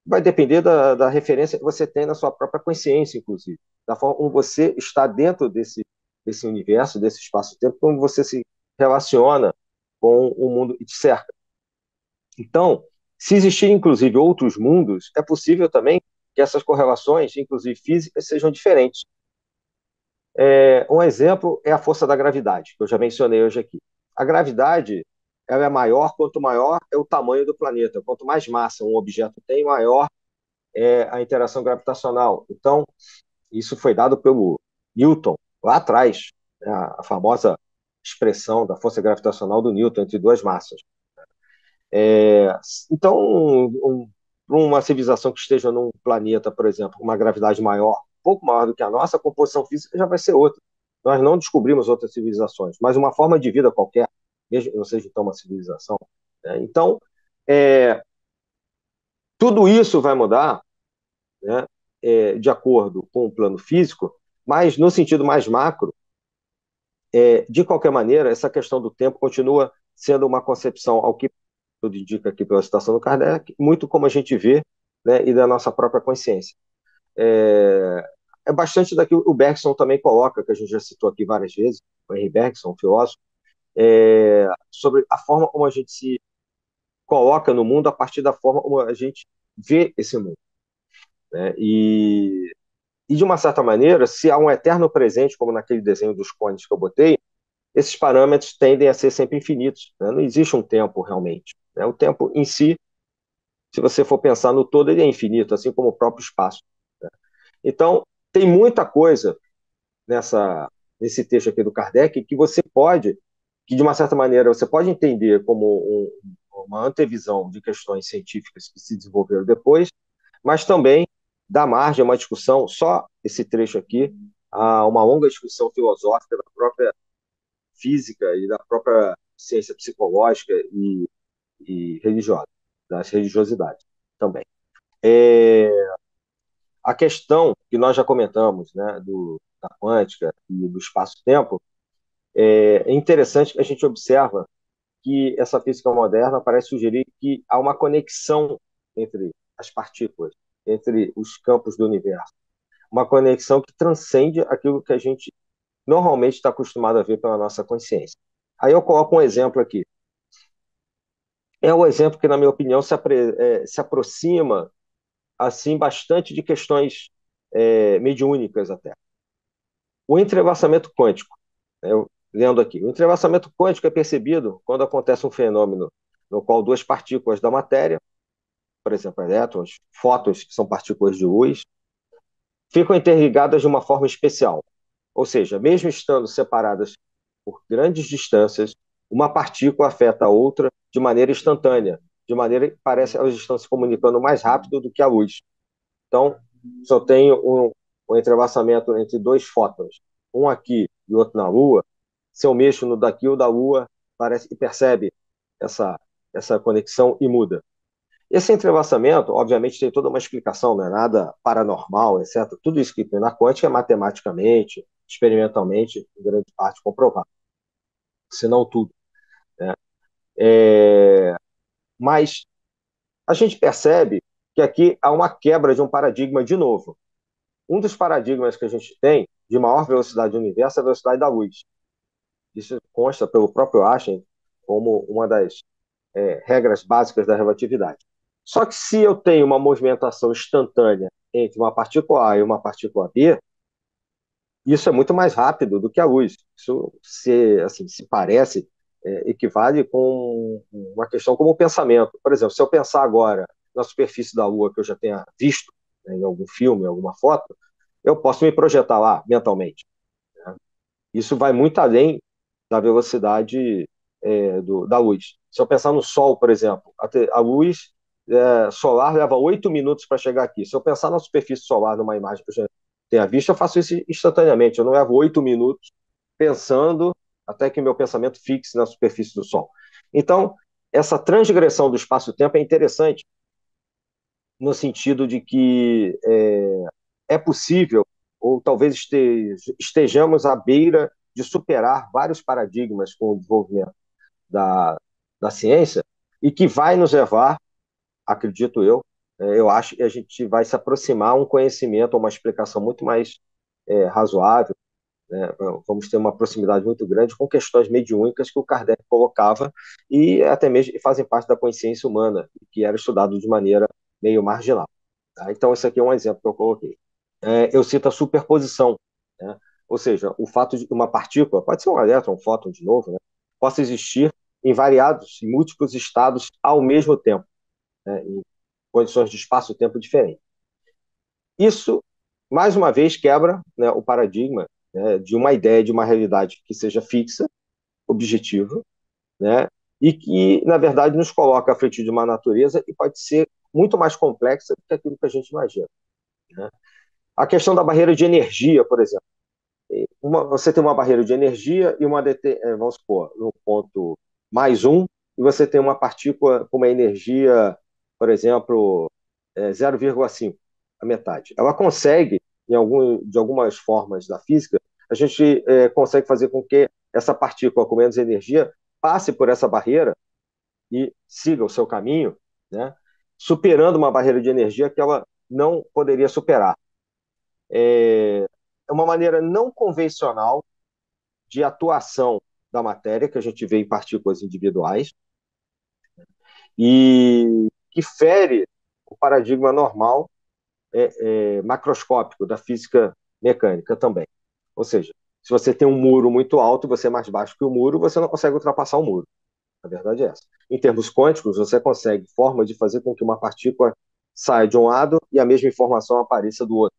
vai depender da referência que você tem na sua própria consciência, inclusive, da forma como você está dentro desse universo, desse espaço-tempo, como você se relaciona com o mundo que te cerca. Então, se existirem, inclusive, outros mundos, é possível também que essas correlações, inclusive físicas, sejam diferentes. Um exemplo é a força da gravidade, que eu já mencionei hoje aqui. A gravidade ela é maior quanto maior é o tamanho do planeta. Quanto mais massa um objeto tem, maior é a interação gravitacional. Então, isso foi dado pelo Newton lá atrás, né, a famosa expressão da força gravitacional do Newton entre duas massas. Então, uma civilização que esteja num planeta, por exemplo, com uma gravidade maior, um pouco maior do que a nossa, a composição física já vai ser outra. Nós não descobrimos outras civilizações, mas uma forma de vida qualquer, mesmo que não seja então uma civilização. Né? Então, tudo isso vai mudar, né, de acordo com o plano físico, mas no sentido mais macro, de qualquer maneira, essa questão do tempo continua sendo uma concepção, ao que tudo indica aqui pela citação do Kardec, muito como a gente vê, né, e da nossa própria consciência. Bastante daquilo que o Bergson também coloca, que a gente já citou aqui várias vezes, o Henry Bergson, um filósofo, sobre a forma como a gente se coloca no mundo a partir da forma como a gente vê esse mundo. né? E, de uma certa maneira, se há um eterno presente, como naquele desenho dos cones que eu botei, esses parâmetros tendem a ser sempre infinitos, né? Não existe um tempo realmente, né? O tempo em si, se você for pensar no todo, ele é infinito, assim como o próprio espaço, né? Então, tem muita coisa nesse texto aqui do Kardec que você pode, que de uma certa maneira você pode entender como uma antevisão de questões científicas que se desenvolveram depois, mas também dá margem a uma discussão, só esse trecho aqui, a uma longa discussão filosófica da própria física e da própria ciência psicológica e religiosa, das religiosidades também. É, a questão que nós já comentamos, né, da quântica e do espaço-tempo, é interessante que a gente observa que essa física moderna parece sugerir que há uma conexão entre as partículas, entre os campos do universo, uma conexão que transcende aquilo que a gente normalmente está acostumado a ver pela nossa consciência. Aí eu coloco um exemplo aqui. É um exemplo que, na minha opinião, se aproxima assim bastante de questões mediúnicas até. O entrelaçamento quântico. Eu lendo aqui. O entrelaçamento quântico é percebido quando acontece um fenômeno no qual duas partículas da matéria, por exemplo, elétrons, fótons, que são partículas de luz, ficam interligadas de uma forma especial. Ou seja, mesmo estando separadas por grandes distâncias, uma partícula afeta a outra de maneira instantânea, de maneira que parece que elas estão se comunicando mais rápido do que a luz. Então, se eu tenho um entrelaçamento entre dois fótons, um aqui e outro na Lua, se eu mexo no daqui ou da Lua, parece que percebe essa, essa conexão e muda. Esse entrelaçamento, obviamente, tem toda uma explicação, não é nada paranormal, etc. Tudo isso que tem na quântica é matematicamente, experimentalmente, em grande parte comprovado, se não tudo, né? Mas a gente percebe que aqui há uma quebra de um paradigma de novo. Um dos paradigmas que a gente tem de maior velocidade do universo é a velocidade da luz. Isso consta pelo próprio Einstein como uma das regras básicas da relatividade. Só que se eu tenho uma movimentação instantânea entre uma partícula A e uma partícula B, isso é muito mais rápido do que a luz. Isso se parece, equivale com uma questão como o pensamento. Por exemplo, se eu pensar agora na superfície da Lua que eu já tenha visto, né, em algum filme, em alguma foto, eu posso me projetar lá mentalmente, né? Isso vai muito além da velocidade da luz. Se eu pensar no Sol, por exemplo, a luz solar leva 8 minutos para chegar aqui. Se eu pensar na superfície solar, numa imagem que eu já tenha visto, eu faço isso instantaneamente. Eu não levo 8 minutos pensando até que meu pensamento fixe na superfície do Sol. Então, essa transgressão do espaço-tempo é interessante no sentido de que é possível, ou talvez estejamos à beira de superar vários paradigmas com o desenvolvimento da ciência e que vai nos levar, acredito eu acho que a gente vai se aproximar a um conhecimento, a uma explicação muito mais razoável, né? Vamos ter uma proximidade muito grande com questões mediúnicas que o Kardec colocava e até mesmo fazem parte da consciência humana, que era estudado de maneira meio marginal. Tá? Então, esse aqui é um exemplo que eu coloquei. Eu cito a superposição, né? Ou seja, o fato de uma partícula, pode ser um elétron, um fóton de novo, né? Possa existir em variados e múltiplos estados ao mesmo tempo, né? Em condições de espaço-tempo diferentes. Isso, mais uma vez, quebra, né, o paradigma, né, de uma ideia de uma realidade que seja fixa, objetiva, né, e que, na verdade, nos coloca à frente de uma natureza que pode ser muito mais complexa do que aquilo que a gente imagina, né? A questão da barreira de energia, por exemplo. Você tem uma barreira de energia e vamos supor, no ponto mais um, e você tem uma partícula com uma energia, por exemplo, 0,5, a metade. Ela consegue, de algumas formas da física, a gente consegue fazer com que essa partícula com menos energia passe por essa barreira e siga o seu caminho, né, superando uma barreira de energia que ela não poderia superar. É uma maneira não convencional de atuação da matéria, que a gente vê em partículas individuais, e que fere o paradigma normal macroscópico da física mecânica também. Ou seja, se você tem um muro muito alto e você é mais baixo que o muro, você não consegue ultrapassar o muro. A verdade é essa. Em termos quânticos, você consegue forma de fazer com que uma partícula saia de um lado e a mesma informação apareça do outro.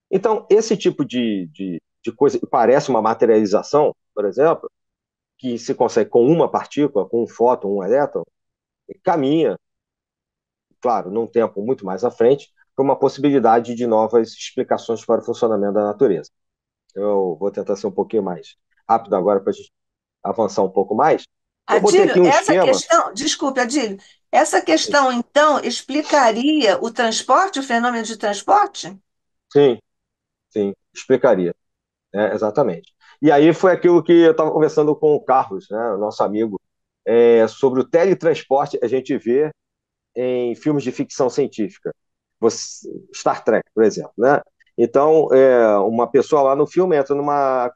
Então, esse tipo de coisa que parece uma materialização, por exemplo, que se consegue com uma partícula, com um fóton, um elétron, caminha, claro, num tempo muito mais à frente, para uma possibilidade de novas explicações para o funcionamento da natureza. Eu vou tentar ser um pouquinho mais rápido agora para a gente avançar um pouco mais. Eu botei Adílio, aqui um essa esquema. questão, desculpe, Adílio, essa questão, então, explicaria o transporte, o fenômeno de transporte? Sim, sim, explicaria, né, exatamente. E aí foi aquilo que eu estava conversando com o Carlos, né, o nosso amigo, sobre o teletransporte a gente vê em filmes de ficção científica. Star Trek, por exemplo, né? Então, uma pessoa lá no filme entra numa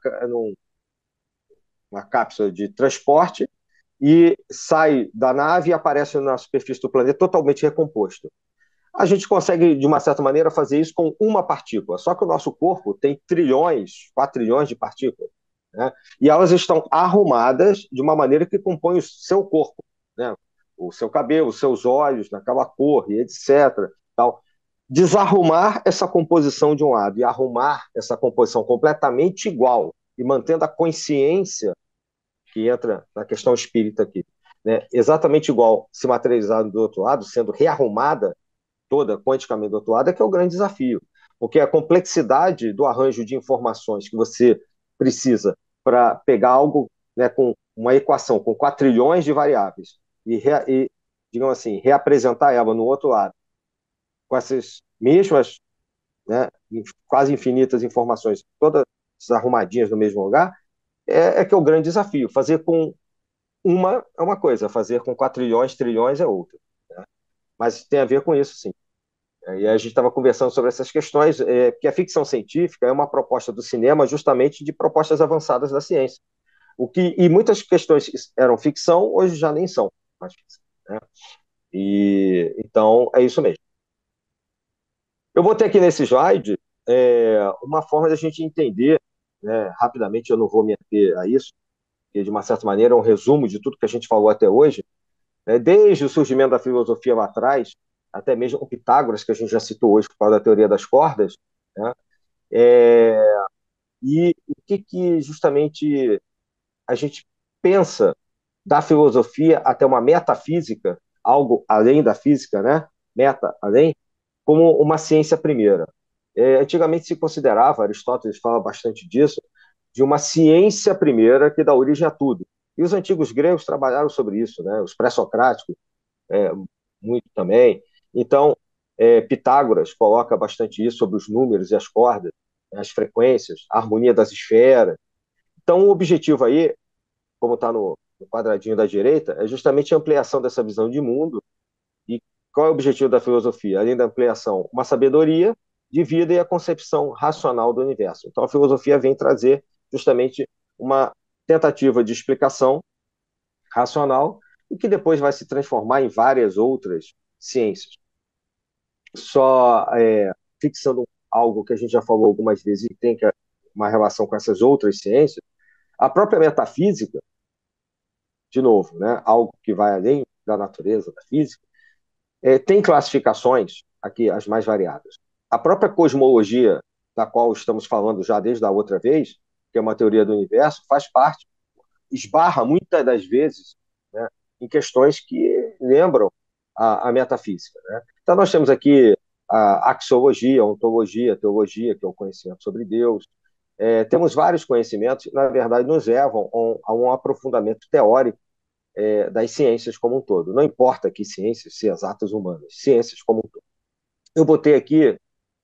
cápsula de transporte e sai da nave e aparece na superfície do planeta totalmente recomposto. A gente consegue, de uma certa maneira, fazer isso com uma partícula. Só que o nosso corpo tem trilhões, 4 trilhões de partículas, né? E elas estão arrumadas de uma maneira que compõe o seu corpo, né? O seu cabelo, os seus olhos, naquela cor, e etc. Tal. Desarrumar essa composição de um lado e arrumar essa composição completamente igual e mantendo a consciência que entra na questão espírita aqui, né? Exatamente igual, se materializado do outro lado, sendo rearrumada toda quanticamente do outro lado, é que é o grande desafio. Porque a complexidade do arranjo de informações que você precisa para pegar algo, né, com uma equação com 4 trilhões de variáveis e, digamos assim, reapresentar ela no outro lado com essas mesmas, né, quase infinitas informações, todas arrumadinhas no mesmo lugar, que é o grande desafio. Fazer com uma é uma coisa, fazer com 4 trilhões, trilhões é outra. Né? Mas tem a ver com isso, sim. E a gente estava conversando sobre essas questões, porque a ficção científica é uma proposta do cinema justamente de propostas avançadas da ciência. E muitas questões que eram ficção, hoje já nem são mais ficção. Né? E, então, é isso mesmo. Eu botei aqui nesse slide uma forma de a gente entender, né, rapidamente, eu não vou me ater a isso, que de uma certa maneira é um resumo de tudo que a gente falou até hoje, né, desde o surgimento da filosofia lá atrás, até mesmo o Pitágoras, que a gente já citou hoje por causa da teoria das cordas, né, é, e o que justamente a gente pensa da filosofia até uma metafísica, algo além da física, né? Meta, além, como uma ciência primeira. Antigamente se considerava, Aristóteles fala bastante disso, de uma ciência primeira que dá origem a tudo. E os antigos gregos trabalharam sobre isso, né? Os pré-socráticos, é, muito também. Então, Pitágoras coloca bastante isso sobre os números e as cordas, as frequências, a harmonia das esferas. Então, o objetivo aí, como está no quadradinho da direita, é justamente a ampliação dessa visão de mundo. E qual é o objetivo da filosofia? Além da ampliação, uma sabedoria de vida e a concepção racional do universo. Então, a filosofia vem trazer justamente uma tentativa de explicação racional e que depois vai se transformar em várias outras ciências. Só fixando algo que a gente já falou algumas vezes e tem uma relação com essas outras ciências, a própria metafísica, de novo, né, algo que vai além da natureza, da física, tem classificações, aqui as mais variadas. A própria cosmologia, da qual estamos falando já desde a outra vez, que é uma teoria do universo, faz parte, esbarra muitas das vezes, né, em questões que lembram a metafísica. Né? Então, nós temos aqui a axiologia, ontologia, teologia, que é o conhecimento sobre Deus. Temos vários conhecimentos que, na verdade, nos levam a um aprofundamento teórico das ciências como um todo. Não importa que ciências, se exatas humanas, ciências como um todo. Eu botei aqui,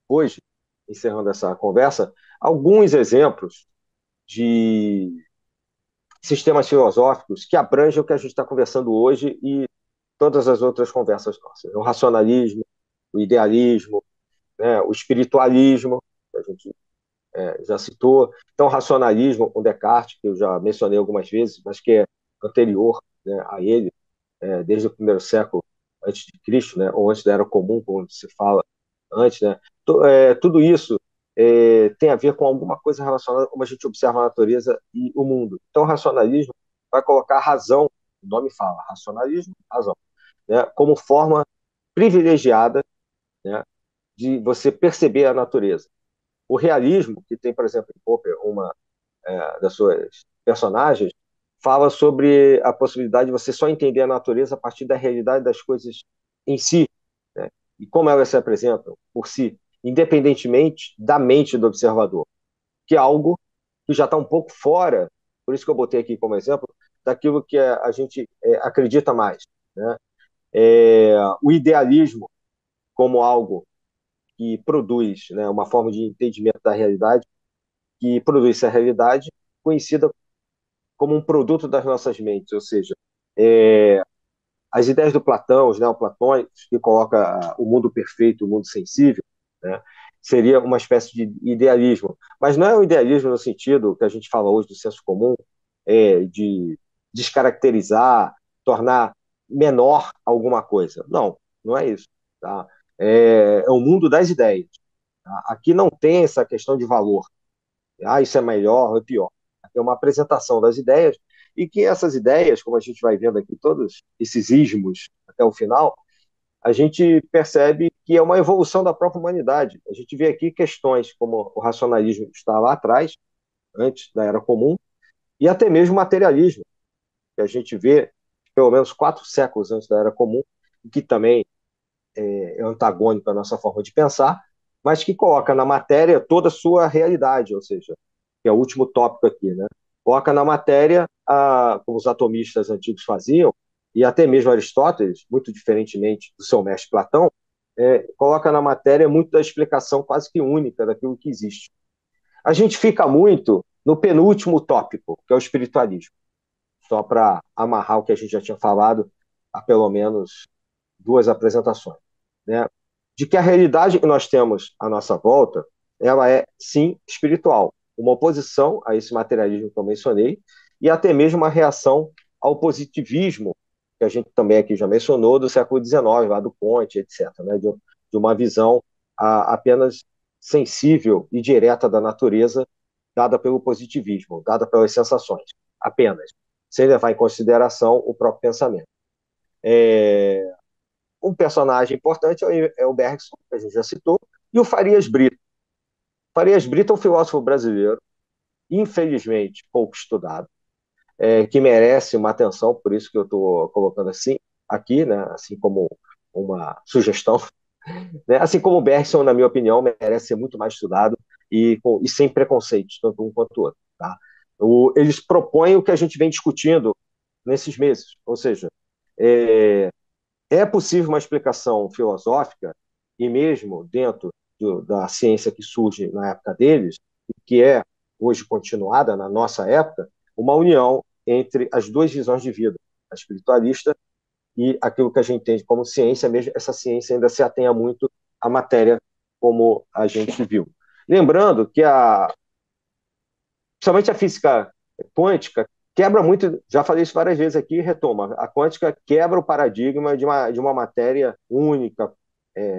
hoje, encerrando essa conversa, alguns exemplos de sistemas filosóficos que abrangem o que a gente está conversando hoje e todas as outras conversas nossas. O racionalismo, o idealismo, né, o espiritualismo, que a gente já citou. Então, o racionalismo com Descartes, que eu já mencionei algumas vezes, mas que é anterior, né, a ele, desde o primeiro século antes de Cristo, né, ou antes da Era Comum, como se fala, antes, né? Tudo isso tem a ver com alguma coisa relacionada a como a gente observa a natureza e o mundo. Então, o racionalismo vai colocar a razão, o nome fala, racionalismo, razão, né? Como forma privilegiada, né, de você perceber a natureza. O realismo, que tem, por exemplo, em Popper, uma das suas personagens, fala sobre a possibilidade de você só entender a natureza a partir da realidade das coisas em si, né? E como elas se apresentam por si, independentemente da mente do observador, que é algo que já está um pouco fora, por isso que eu botei aqui como exemplo, daquilo que a gente acredita mais, né? O idealismo como algo que produz, né, uma forma de entendimento da realidade, que produz essa realidade conhecida como um produto das nossas mentes, ou seja, é, as ideias do Platão, os neoplatônicos, que coloca o mundo perfeito, o mundo sensível, né, seria uma espécie de idealismo. Mas não é o idealismo no sentido que a gente fala hoje do senso comum, de descaracterizar, tornar menor alguma coisa. Não, não é isso. Tá? É o mundo das ideias. Tá? Aqui não tem essa questão de valor. Isso é melhor ou é pior. É uma apresentação das ideias e que essas ideias, como a gente vai vendo aqui todos esses ismos até o final, a gente percebe que é uma evolução da própria humanidade. A gente vê aqui questões como o racionalismo está lá atrás, antes da Era Comum, e até mesmo o materialismo, que a gente vê pelo menos 4 séculos antes da Era Comum, que também é antagônico à nossa forma de pensar, mas que coloca na matéria toda a sua realidade, ou seja, que é o último tópico aqui, né? Coloca na matéria, como os atomistas antigos faziam, e até mesmo Aristóteles, muito diferentemente do seu mestre Platão, coloca na matéria muito da explicação quase que única daquilo que existe. A gente fica muito no penúltimo tópico, que é o espiritualismo, só para amarrar o que a gente já tinha falado há pelo menos 2 apresentações, né? De que a realidade que nós temos à nossa volta, ela é, sim, espiritual. Uma oposição a esse materialismo que eu mencionei, e até mesmo uma reação ao positivismo, que a gente também aqui já mencionou, do século XIX, lá do Comte, etc., né? De uma visão apenas sensível e direta da natureza, dada pelo positivismo, dada pelas sensações, apenas, sem levar em consideração o próprio pensamento. Um personagem importante é o Bergson, que a gente já citou, e o Farias Brito. Farias Brito é um filósofo brasileiro, infelizmente pouco estudado, que merece uma atenção, por isso que eu estou colocando assim, aqui, né, assim como uma sugestão. Né, assim como o Bergson, na minha opinião, merece ser muito mais estudado e sem preconceitos, tanto um quanto o outro. Tá? Eles propõem o que a gente vem discutindo nesses meses, ou seja, é possível uma explicação filosófica, e mesmo dentro da ciência que surge na época deles, que é hoje continuada na nossa época, uma união entre as duas visões de vida, a espiritualista e aquilo que a gente entende como ciência, mesmo essa ciência ainda se atenha muito à matéria, como a gente viu. Lembrando que principalmente a física quântica quebra muito, já falei isso várias vezes aqui, retoma, a quântica quebra o paradigma de uma matéria única,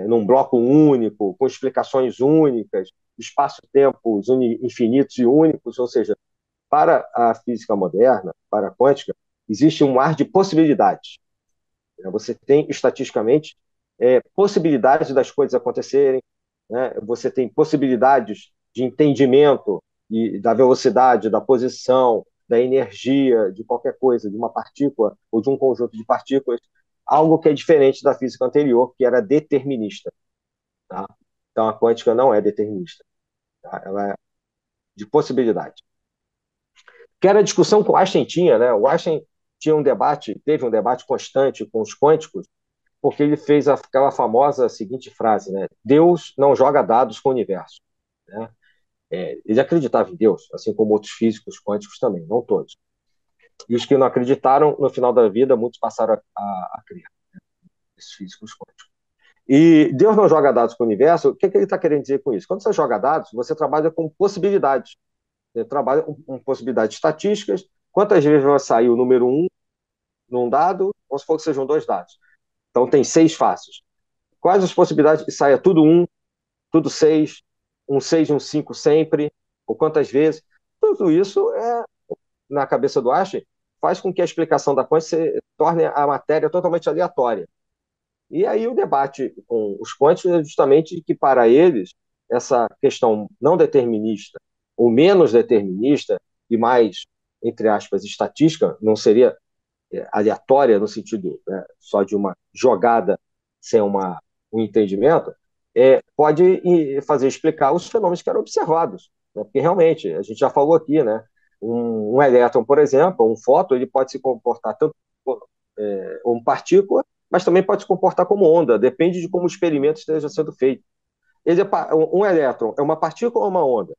num bloco único, com explicações únicas, espaço-tempos infinitos e únicos, ou seja, para a física moderna, para a quântica, existe um mar de possibilidades. Você tem, estatisticamente, possibilidades das coisas acontecerem, né? Você tem possibilidades de entendimento da velocidade, da posição, da energia, de qualquer coisa, de uma partícula ou de um conjunto de partículas, algo que é diferente da física anterior, que era determinista. Tá? Então, a quântica não é determinista. Tá? Ela é de possibilidade. Que era a discussão que o Einstein tinha, né? O Einstein teve um debate constante com os quânticos, porque ele fez aquela famosa seguinte frase, né? Deus não joga dados com o universo. Né? Ele acreditava em Deus, assim como outros físicos quânticos também, não todos. E os que não acreditaram, no final da vida, muitos passaram a crer, né? Esses físicos quânticos. E Deus não joga dados com o universo, o que ele está querendo dizer com isso? Quando você joga dados, você trabalha com possibilidades. Você trabalha com possibilidades estatísticas. Quantas vezes vai sair o número 1 num dado? Vamos supor que sejam 2 dados. Então, tem 6 faces. Quais as possibilidades que saia tudo 1 tudo 6, um 6 e um 5 sempre, ou quantas vezes. Tudo isso, na cabeça do Einstein, faz com que a explicação da quântica se torne a matéria totalmente aleatória. E aí o debate com os quânticos é justamente que, para eles, essa questão não determinista, ou menos determinista, e mais, entre aspas, estatística, não seria aleatória no sentido, né, só de uma jogada sem um entendimento, pode fazer explicar os fenômenos que eram observados. Né? Porque realmente, a gente já falou aqui, né, um elétron, por exemplo, um fóton, ele pode se comportar tanto como partícula, mas também pode se comportar como onda, depende de como o experimento esteja sendo feito. Um elétron é uma partícula ou uma onda?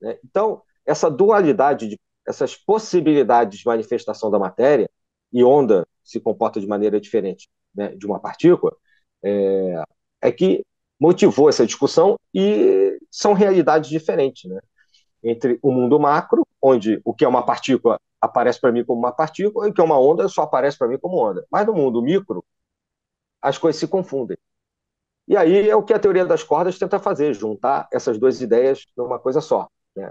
Né? Então, essa dualidade, essas possibilidades de manifestação da matéria, e onda se comporta de maneira diferente, né, de uma partícula, que motivou essa discussão, e são realidades diferentes, né? Entre o mundo macro, onde o que é uma partícula aparece para mim como uma partícula, e o que é uma onda só aparece para mim como onda. Mas no mundo micro, as coisas se confundem. E aí é o que a teoria das cordas tenta fazer, juntar essas duas ideias numa coisa só, né?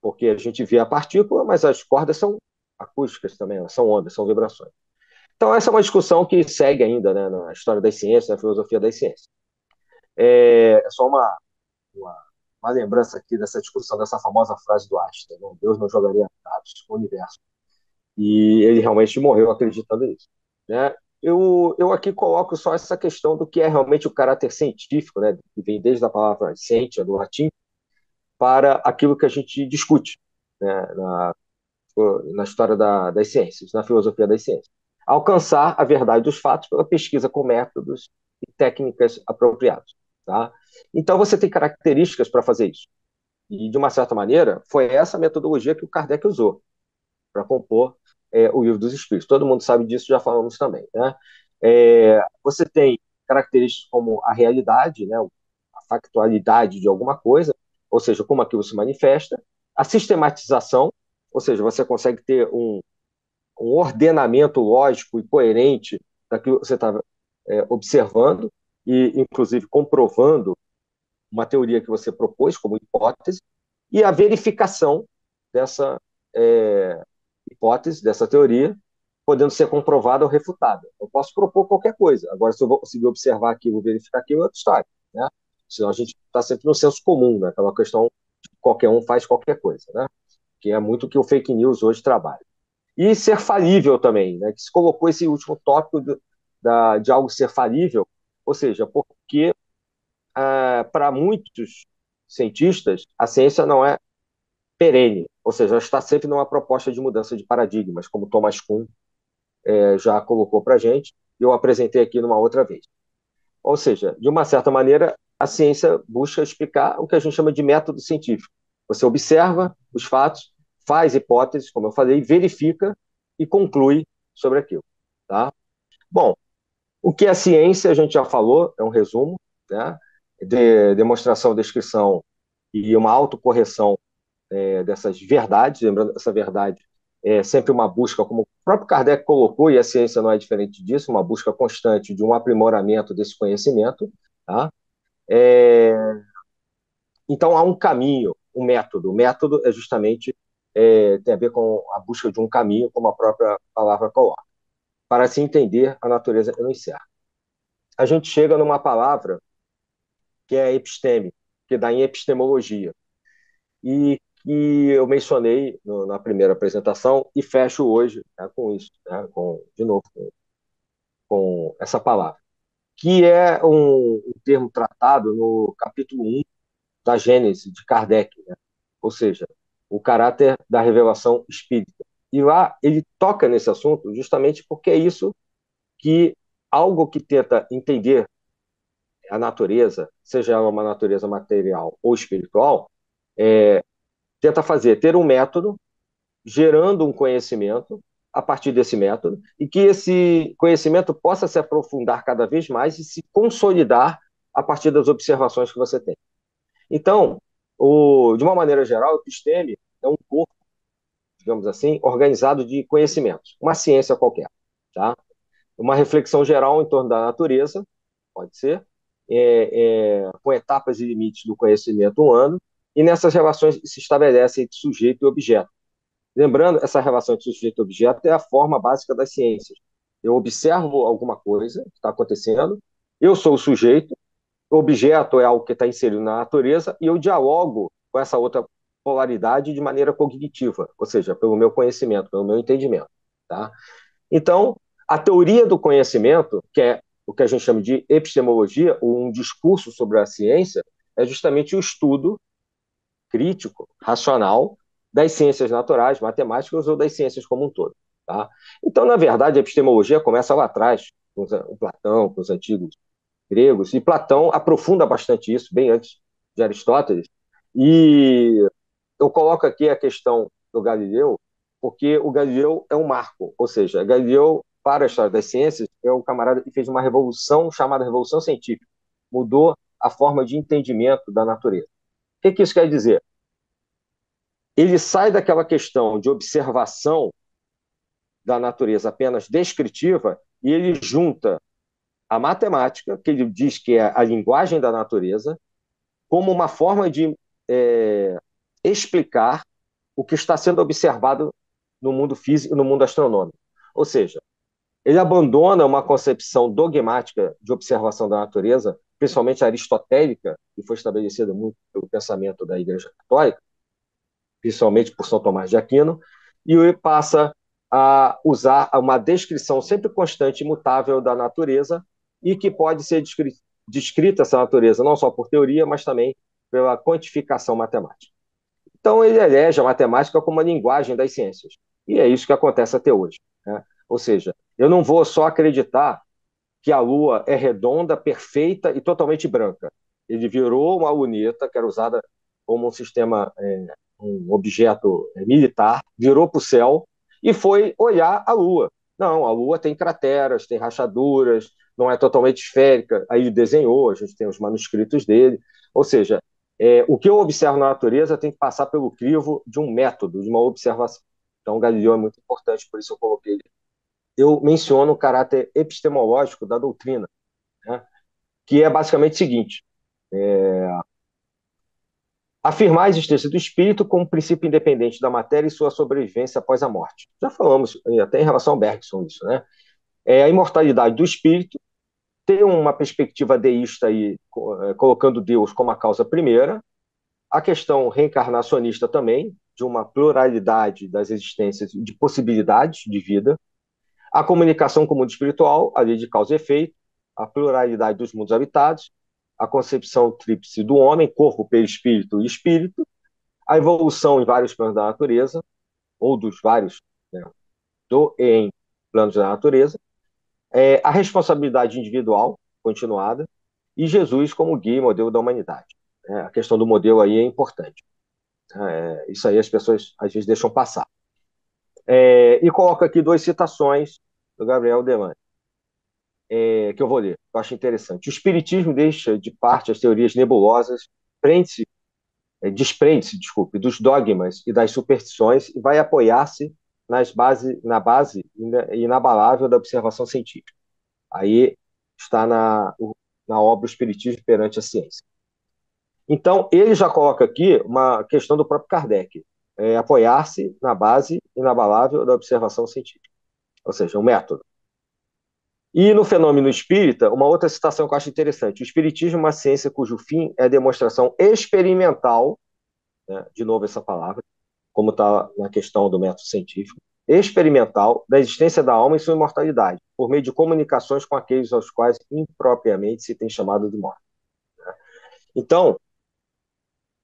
Porque a gente vê a partícula, mas as cordas são acústicas também, são ondas, são vibrações. Então essa é uma discussão que segue ainda, né, na história das ciências, na filosofia das ciências. É só uma, uma lembrança aqui dessa discussão, dessa famosa frase do Einstein, né? Deus não jogaria dados com o universo. E ele realmente morreu acreditando nisso, né? Eu aqui coloco só essa questão do que é realmente o caráter científico, né, que vem desde a palavra scientia, do latim, para aquilo que a gente discute, né, na história das ciências, na filosofia das ciências. Alcançar a verdade dos fatos pela pesquisa com métodos e técnicas apropriados. Tá? Então, você tem características para fazer isso. E, de uma certa maneira, foi essa metodologia que o Kardec usou para compor o Livro dos Espíritos. Todo mundo sabe disso, já falamos também. Né? Você tem características como a realidade, né, a factualidade de alguma coisa, ou seja, como aquilo se manifesta, a sistematização, ou seja, você consegue ter um ordenamento lógico e coerente daquilo que você está observando, e, inclusive, comprovando uma teoria que você propôs como hipótese, e a verificação dessa hipótese, dessa teoria, podendo ser comprovada ou refutada. Eu posso propor qualquer coisa. Agora, se eu vou conseguir observar aquilo, verificar aquilo, é outra história. Né? Senão a gente está sempre no senso comum, né? Aquela questão de qualquer um faz qualquer coisa, né? Que é muito o que o fake news hoje trabalha. E ser falível também, né? Que se colocou esse último tópico de algo ser falível, ou seja, porque para muitos cientistas a ciência não é perene, ou seja, ela está sempre numa proposta de mudança de paradigmas, como Thomas Kuhn já colocou para a gente, e eu apresentei aqui numa outra vez. Ou seja, de uma certa maneira, a ciência busca explicar o que a gente chama de método científico. Você observa os fatos, faz hipóteses, como eu falei, verifica e conclui sobre aquilo. Tá? Bom, o que é ciência, a gente já falou, é um resumo, né? Demonstração, descrição e uma autocorreção dessas verdades, lembrando que essa verdade é sempre uma busca, como o próprio Kardec colocou, e a ciência não é diferente disso, uma busca constante de um aprimoramento desse conhecimento. Tá? É, então, há um caminho, um método. O método é justamente tem a ver com a busca de um caminho, como a própria palavra coloca, para se entender a natureza no incerto. A gente chega numa palavra que é episteme, que dá em epistemologia, e que eu mencionei na primeira apresentação e fecho hoje, né, com isso, né, de novo, com essa palavra, que é um termo tratado no capítulo 1 da Gênese, de Kardec, né? Ou seja, o caráter da revelação espírita. E lá ele toca nesse assunto justamente porque é isso que algo que tenta entender a natureza, seja ela uma natureza material ou espiritual, tenta fazer, ter um método gerando um conhecimento a partir desse método, e que esse conhecimento possa se aprofundar cada vez mais e se consolidar a partir das observações que você tem. Então, de uma maneira geral, o episteme é um corpo, digamos assim, organizado de conhecimentos, uma ciência qualquer, tá? Uma reflexão geral em torno da natureza, pode ser, com etapas e limites do conhecimento humano, e nessas relações se estabelece entre sujeito e objeto. Lembrando, essa relação entre sujeito e objeto é a forma básica das ciências. Eu observo alguma coisa que está acontecendo, eu sou o sujeito, o objeto é algo que está inserido na natureza, e eu dialogo com essa outra polaridade de maneira cognitiva, ou seja, pelo meu conhecimento, pelo meu entendimento. Tá? Então, a teoria do conhecimento, que é o que a gente chama de epistemologia, ou um discurso sobre a ciência, é justamente o estudo crítico, racional, das ciências naturais, matemáticas ou das ciências como um todo. Tá? Então, na verdade, a epistemologia começa lá atrás, com o Platão, com os antigos gregos, e Platão aprofunda bastante isso, bem antes de Aristóteles. E eu coloco aqui a questão do Galileu, porque o Galileu é um marco, ou seja, Galileu, para a história das ciências, é o camarada que fez uma revolução chamada Revolução Científica, mudou a forma de entendimento da natureza. O que isso quer dizer? Ele sai daquela questão de observação da natureza apenas descritiva e ele junta a matemática, que ele diz que é a linguagem da natureza, como uma forma de explicar o que está sendo observado no mundo físico e no mundo astronômico. Ou seja, ele abandona uma concepção dogmática de observação da natureza, principalmente aristotélica, que foi estabelecida muito pelo pensamento da Igreja Católica, principalmente por São Tomás de Aquino, e ele passa a usar uma descrição sempre constante e imutável da natureza e que pode ser descrita essa natureza não só por teoria, mas também pela quantificação matemática. Então, ele elege a matemática como a linguagem das ciências. E é isso que acontece até hoje. Né? Ou seja, eu não vou só acreditar que a Lua é redonda, perfeita e totalmente branca. Ele virou uma luneta, que era usada como um sistema, um objeto militar, virou para o céu e foi olhar a Lua. Não, a Lua tem crateras, tem rachaduras, não é totalmente esférica. Aí ele desenhou, a gente tem os manuscritos dele. Ou seja, o que eu observo na natureza tem que passar pelo crivo de um método, de uma observação. Então, Galileu é muito importante, por isso eu coloquei ele. Eu menciono o caráter epistemológico da doutrina, né? Que é basicamente o seguinte: afirmar a existência do espírito como princípio independente da matéria e sua sobrevivência após a morte. Já falamos até em relação ao Bergson isso, né? A imortalidade do espírito, ter uma perspectiva deísta aí, colocando Deus como a causa primeira, a questão reencarnacionista também, de uma pluralidade das existências, de possibilidades de vida, a comunicação com o mundo espiritual, a lei de causa e efeito, a pluralidade dos mundos habitados, a concepção tríplice do homem, corpo, perispírito e espírito, a evolução em vários planos da natureza, ou dos vários, né, do e em planos da natureza, a responsabilidade individual continuada, e Jesus como guia e modelo da humanidade. A questão do modelo aí é importante. Isso aí as pessoas às vezes deixam passar. E coloco aqui duas citações do Gabriel Delane, que eu vou ler, eu acho interessante. O Espiritismo deixa de parte as teorias nebulosas, desprende-se, desculpe, dos dogmas e das superstições e vai apoiar-se na base inabalável da observação científica. Aí está na obra O Espiritismo perante a Ciência. Então, ele já coloca aqui uma questão do próprio Kardec, apoiar-se na base inabalável da observação científica, ou seja, um método. E no fenômeno espírita, uma outra citação que eu acho interessante: o espiritismo é uma ciência cujo fim é a demonstração experimental, né, de novo essa palavra, como está na questão do método científico, experimental da existência da alma e sua imortalidade, por meio de comunicações com aqueles aos quais impropriamente se tem chamado de mortos. Então,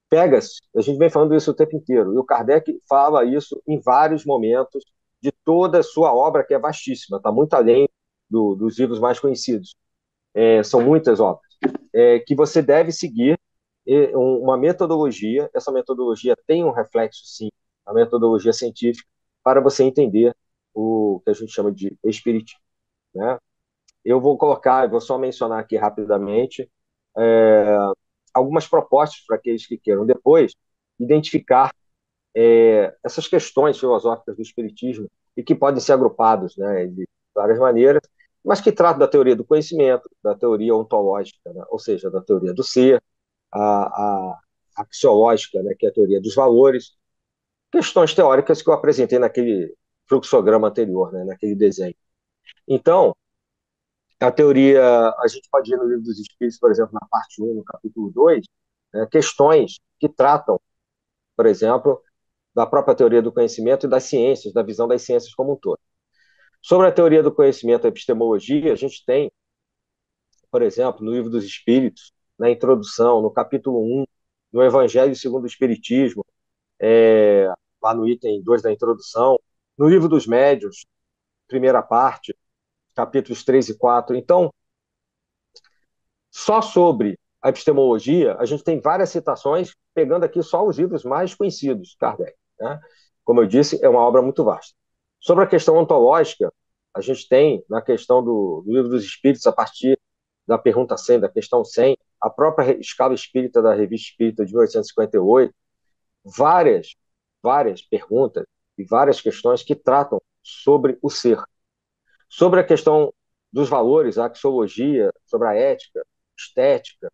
pega-se, a gente vem falando isso o tempo inteiro, e o Kardec fala isso em vários momentos de toda a sua obra, que é vastíssima, está muito além dos livros mais conhecidos. São muitas obras, que você deve seguir uma metodologia. Essa metodologia tem um reflexo, sim, a metodologia científica, para você entender o que a gente chama de espiritismo. Né? Eu vou só mencionar aqui rapidamente algumas propostas para aqueles que queiram depois identificar essas questões filosóficas do espiritismo e que podem ser agrupados, né, de várias maneiras. mas que trata da teoria do conhecimento, da teoria ontológica, né? Ou seja, da teoria do ser, a axiológica, né? Que é a teoria dos valores, questões teóricas que eu apresentei naquele fluxograma anterior, né? Naquele desenho. Então, a teoria, a gente pode ir no Livro dos Espíritos, por exemplo, na parte 1, no capítulo 2, né? Questões que tratam, por exemplo, da própria teoria do conhecimento e das ciências, da visão das ciências como um todo. Sobre a teoria do conhecimento e a epistemologia, a gente tem, por exemplo, no Livro dos Espíritos, na introdução, no capítulo 1, no Evangelho segundo o Espiritismo, lá no item 2 da introdução, no Livro dos Médiuns, primeira parte, capítulos 3 e 4. Então, só sobre a epistemologia, a gente tem várias citações, pegando aqui só os livros mais conhecidos de Kardec, né? Como eu disse, é uma obra muito vasta. Sobre a questão ontológica, a gente tem, na questão do Livro dos Espíritos, a partir da pergunta 100, da questão 100, a própria escala espírita da Revista Espírita de 1858, várias, várias perguntas e várias questões que tratam sobre o ser. Sobre a questão dos valores, a axiologia, sobre a ética, estética,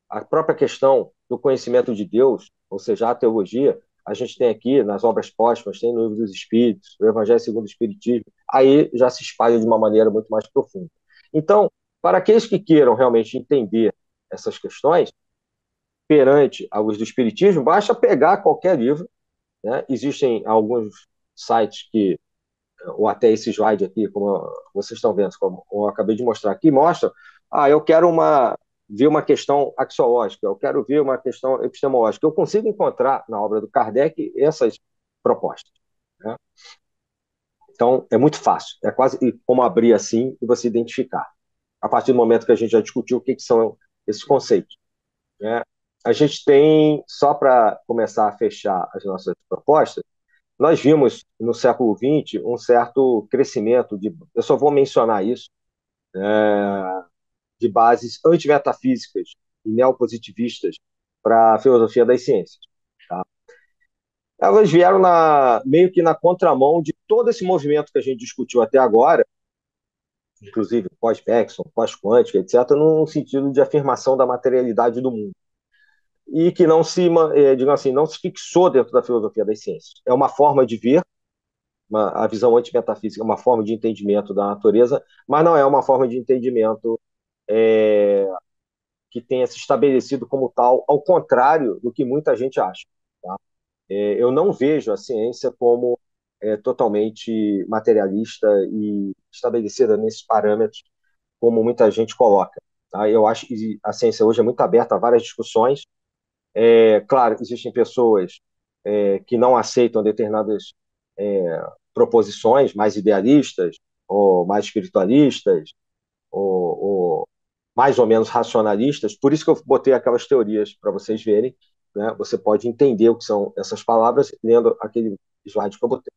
a própria questão do conhecimento de Deus, ou seja, a teologia, a gente tem aqui nas obras póstumas, tem no Livro dos Espíritos, o Evangelho segundo o Espiritismo, aí já se espalha de uma maneira muito mais profunda. Então, para aqueles que queiram realmente entender essas questões, perante a luz do Espiritismo, basta pegar qualquer livro, né? Existem alguns sites que, ou até esse slide aqui, como vocês estão vendo, como eu acabei de mostrar aqui, mostra, eu quero ver uma questão axiológica, eu quero ver uma questão epistemológica. Eu consigo encontrar na obra do Kardec essas propostas, né? Então, é muito fácil, é quase como abrir assim e você identificar. A partir do momento que a gente já discutiu o que são esses conceitos, né? A gente tem, só para começar a fechar as nossas propostas, nós vimos no século XX um certo crescimento eu só vou mencionar isso, de bases antimetafísicas e neopositivistas para a filosofia das ciências. Tá? Elas vieram meio que na contramão de todo esse movimento que a gente discutiu até agora, inclusive pós-Bergson, pós-quântica, etc., num sentido de afirmação da materialidade do mundo. E que não se, digamos assim, não se fixou dentro da filosofia das ciências. É uma forma de ver, a visão antimetafísica é uma forma de entendimento da natureza, mas não é uma forma de entendimento que tenha se estabelecido como tal, ao contrário do que muita gente acha. Tá? Eu não vejo a ciência como totalmente materialista e estabelecida nesses parâmetros, como muita gente coloca. Tá? Eu acho que a ciência hoje é muito aberta a várias discussões. Claro, existem pessoas que não aceitam determinadas proposições mais idealistas, ou mais espiritualistas, ou mais ou menos racionalistas. Por isso que eu botei aquelas teorias para vocês verem. Né? Você pode entender o que são essas palavras lendo aquele slide que eu botei.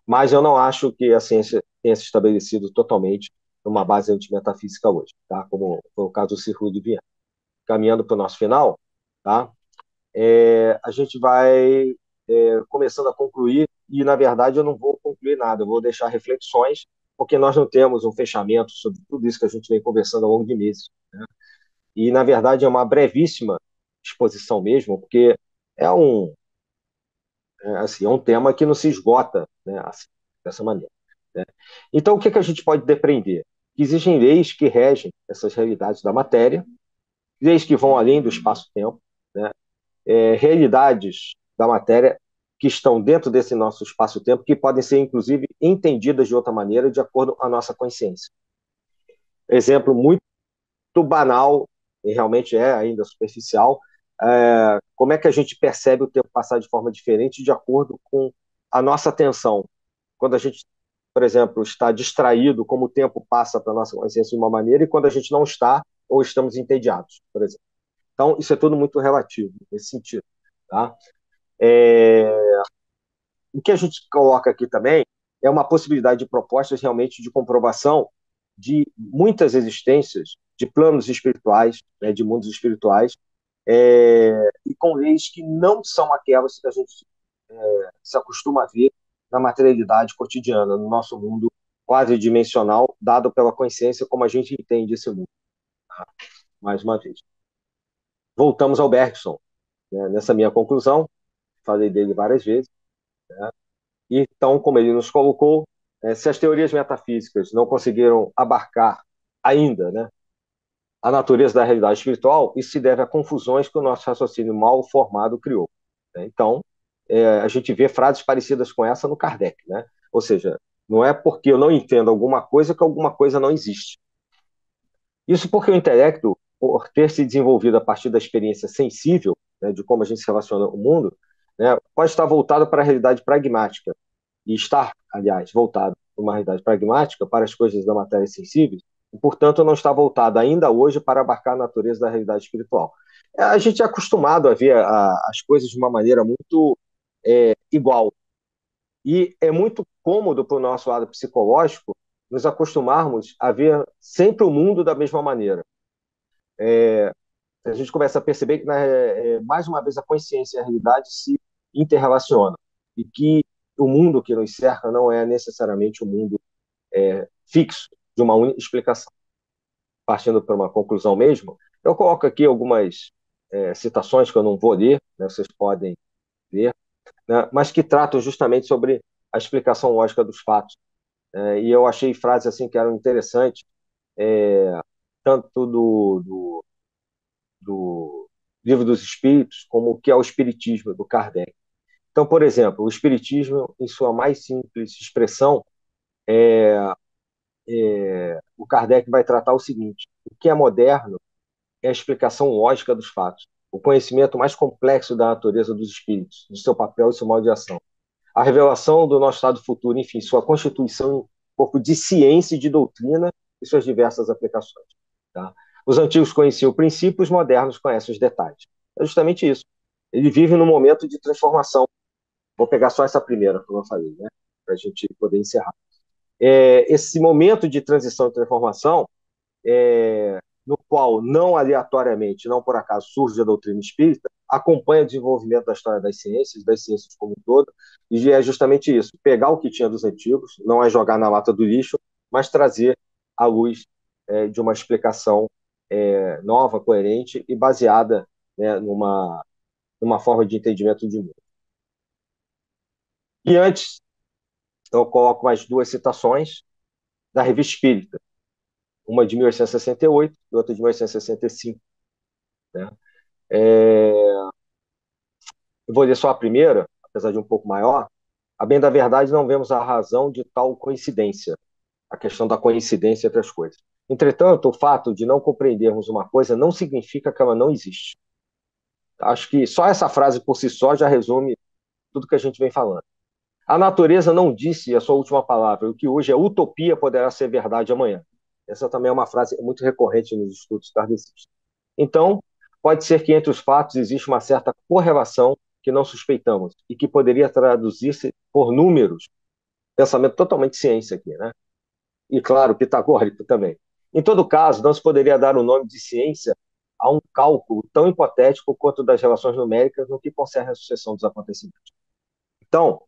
Mas eu não acho que a ciência tenha se estabelecido totalmente numa base antimetafísica hoje, tá? Como foi o caso do Círculo de Viena. Caminhando para o nosso final, tá? A gente vai começando a concluir, e na verdade eu não vou concluir nada, eu vou deixar reflexões, porque nós não temos um fechamento sobre tudo isso que a gente vem conversando ao longo de meses. Né? E na verdade é uma brevíssima exposição mesmo, porque é assim, é um tema que não se esgota, né, assim, dessa maneira. Né? Então, o que a gente pode depreender? Que existem leis que regem essas realidades da matéria, leis que vão além do espaço-tempo, né? Realidades da matéria que estão dentro desse nosso espaço-tempo, que podem ser, inclusive, entendidas de outra maneira, de acordo com a nossa consciência. Exemplo muito banal, e realmente é ainda superficial, como é que a gente percebe o tempo passar de forma diferente de acordo com a nossa atenção. Quando a gente, por exemplo, está distraído, como o tempo passa para a nossa consciência de uma maneira, e quando a gente não está, ou estamos entediados, por exemplo. Então, isso é tudo muito relativo, nesse sentido. Tá? O que a gente coloca aqui também é uma possibilidade de propostas realmente de comprovação de muitas existências de planos espirituais, né, de mundos espirituais, e com leis que não são aquelas que a gente se acostuma a ver na materialidade cotidiana, no nosso mundo quase dimensional dado pela consciência como a gente entende esse mundo. Mais uma vez. Voltamos ao Bergson, né? Nessa minha conclusão, falei dele várias vezes, né? Então, como ele nos colocou, se as teorias metafísicas não conseguiram abarcar ainda, né, a natureza da realidade espiritual, isso se deve a confusões que o nosso raciocínio mal formado criou, né? Então, a gente vê frases parecidas com essa no Kardec, né? Ou seja, não é porque eu não entendo alguma coisa que alguma coisa não existe. Isso porque o intelecto, por ter se desenvolvido a partir da experiência sensível, né, de como a gente se relaciona com o mundo, né, pode estar voltado para a realidade pragmática, e estar, aliás, voltado para uma realidade pragmática, para as coisas da matéria sensíveis, e, portanto, não está voltado ainda hoje para abarcar a natureza da realidade espiritual. A gente é acostumado a ver as coisas de uma maneira muito igual, e é muito cômodo para o nosso lado psicológico nos acostumarmos a ver sempre o mundo da mesma maneira. A gente começa a perceber que, né, mais uma vez, a consciência e a realidade se interrelacionam e que o mundo que nos cerca não é necessariamente um mundo fixo de uma única explicação. Partindo para uma conclusão mesmo, eu coloco aqui algumas citações que eu não vou ler, né, vocês podem ler, né, mas que tratam justamente sobre a explicação lógica dos fatos. E eu achei frases assim que eram interessantes, tanto do Livro dos Espíritos, como o que é o Espiritismo, do Kardec. Então, por exemplo, o Espiritismo, em sua mais simples expressão, o Kardec vai tratar o seguinte: o que é moderno é a explicação lógica dos fatos, o conhecimento mais complexo da natureza dos espíritos, do seu papel e seu modo de ação, a revelação do nosso estado futuro, enfim, sua constituição um pouco de ciência e de doutrina e suas diversas aplicações. Tá? Os antigos conheciam o princípio, os modernos conhecem os detalhes. É justamente isso. Ele vive num momento de transformação. Vou pegar só essa primeira, como eu falei, né? Para a gente poder encerrar. Esse momento de transição e transformação, no qual, não aleatoriamente, não por acaso, surge a doutrina espírita, acompanha o desenvolvimento da história das ciências como um todo, e é justamente isso: pegar o que tinha dos antigos, não é jogar na lata do lixo, mas trazer à luz de uma explicação nova, coerente e baseada, né, numa forma de entendimento de mundo. E antes, eu coloco mais duas citações da Revista Espírita, uma de 1868 e outra de 1865. Né? Eu vou ler só a primeira, apesar de um pouco maior. A bem da verdade, não vemos a razão de tal coincidência, a questão da coincidência entre as coisas. Entretanto, o fato de não compreendermos uma coisa não significa que ela não existe. Acho que só essa frase por si só já resume tudo que a gente vem falando. A natureza não disse a sua última palavra. O que hoje é utopia poderá ser verdade amanhã. Essa também é uma frase muito recorrente nos estudos kardecistas. Então, pode ser que entre os fatos existe uma certa correlação que não suspeitamos e que poderia traduzir-se por números. Pensamento totalmente ciência aqui, né? E, claro, pitagórico também. Em todo caso, não se poderia dar o nome de ciência a um cálculo tão hipotético quanto das relações numéricas no que concerne a sucessão dos acontecimentos. Então,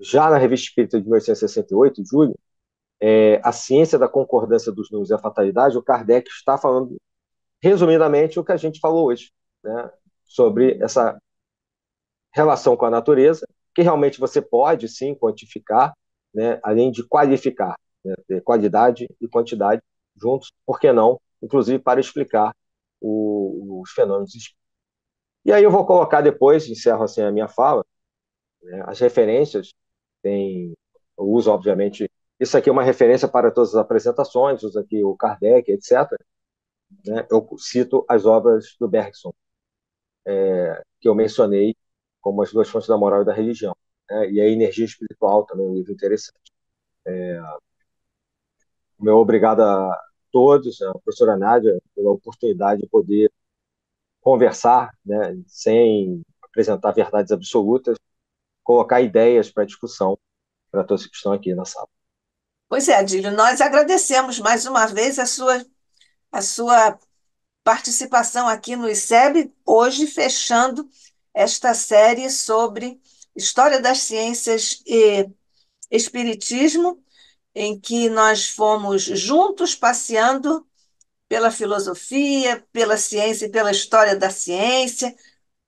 já na Revista Espírita de 1868, Júlio, a ciência da concordância dos números e a fatalidade, o Kardec está falando, resumidamente, o que a gente falou hoje, né, sobre essa relação com a natureza, que realmente você pode, sim, quantificar, né, além de qualificar, né, ter qualidade e quantidade juntos, por que não, inclusive para explicar os fenômenos. E aí eu vou colocar depois, encerro assim a minha fala, né, as referências, eu uso, obviamente, isso aqui é uma referência para todas as apresentações, uso aqui o Kardec, etc. Né, eu cito as obras do Bergson, que eu mencionei como as duas fontes da moral e da religião. Né, e a energia espiritual também é um livro interessante. Meu obrigado a todos, a professora Nádia, pela oportunidade de poder conversar, né, sem apresentar verdades absolutas, colocar ideias para discussão para todos que estão aqui na sala. Pois é, Adílio, nós agradecemos mais uma vez a sua participação aqui no ICEB, hoje fechando esta série sobre História das Ciências e Espiritismo, em que nós fomos juntos passeando pela filosofia, pela ciência e pela história da ciência.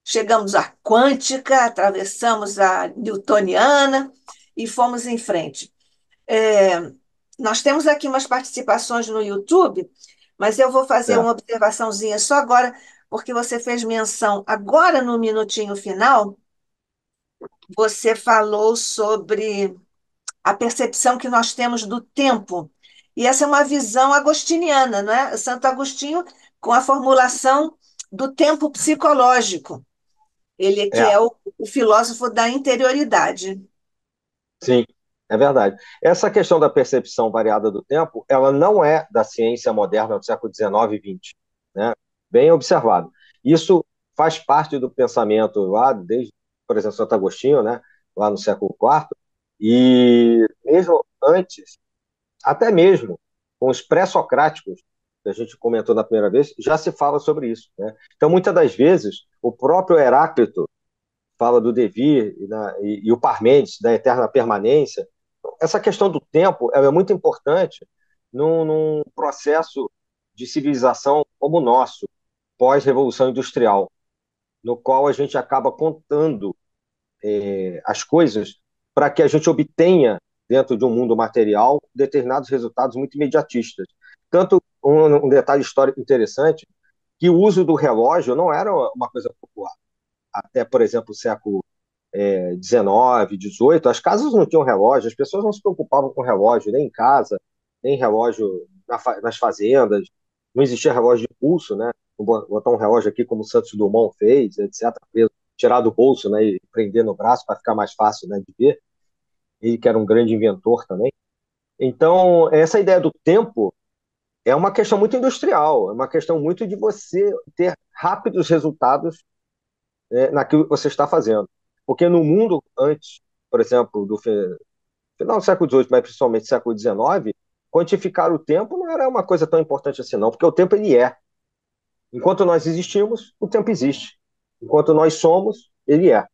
Chegamos à quântica, atravessamos a newtoniana e fomos em frente. É, nós temos aqui umas participações no YouTube, mas eu vou fazer É, uma observaçãozinha só agora, porque você fez menção agora no minutinho final, você falou sobre a percepção que nós temos do tempo. E essa é uma visão agostiniana, não é? Santo Agostinho, com a formulação do tempo psicológico. Ele que é, é o filósofo da interioridade. sim, é verdade. Essa questão da percepção variada do tempo, ela não é da ciência moderna do século XIX e XX, né? Bem observado. Isso faz parte do pensamento lá, desde, por exemplo, Santo Agostinho, né? Lá no século IV, e mesmo antes, até mesmo com os pré-socráticos, que a gente comentou na primeira vez, já se fala sobre isso, né? Então, muitas das vezes, o próprio Heráclito fala do devir e o Parmênides, da eterna permanência. Essa questão do tempo é muito importante num processo de civilização como o nosso, pós-revolução industrial, no qual a gente acaba contando as coisas para que a gente obtenha, dentro de um mundo material, determinados resultados muito imediatistas. Tanto um detalhe histórico interessante, que o uso do relógio não era uma coisa popular. Até, por exemplo, o século XIX, XVIII, as casas não tinham relógio, as pessoas não se preocupavam com relógio, nem em casa, nem relógio nas fazendas, não existia relógio de pulso, né? Vou botar um relógio aqui como o Santos Dumont fez, etc., tirar do bolso, né, e prender no braço para ficar mais fácil, né, de ver. Ele que era um grande inventor também. Então, essa ideia do tempo é uma questão muito industrial, é uma questão muito de você ter rápidos resultados, naquilo que você está fazendo. Porque no mundo antes, por exemplo, do final do século XVIII, mas principalmente do século XIX, quantificar o tempo não era uma coisa tão importante assim, não, porque o tempo ele é. Enquanto nós existimos, o tempo existe. Enquanto nós somos, ele é.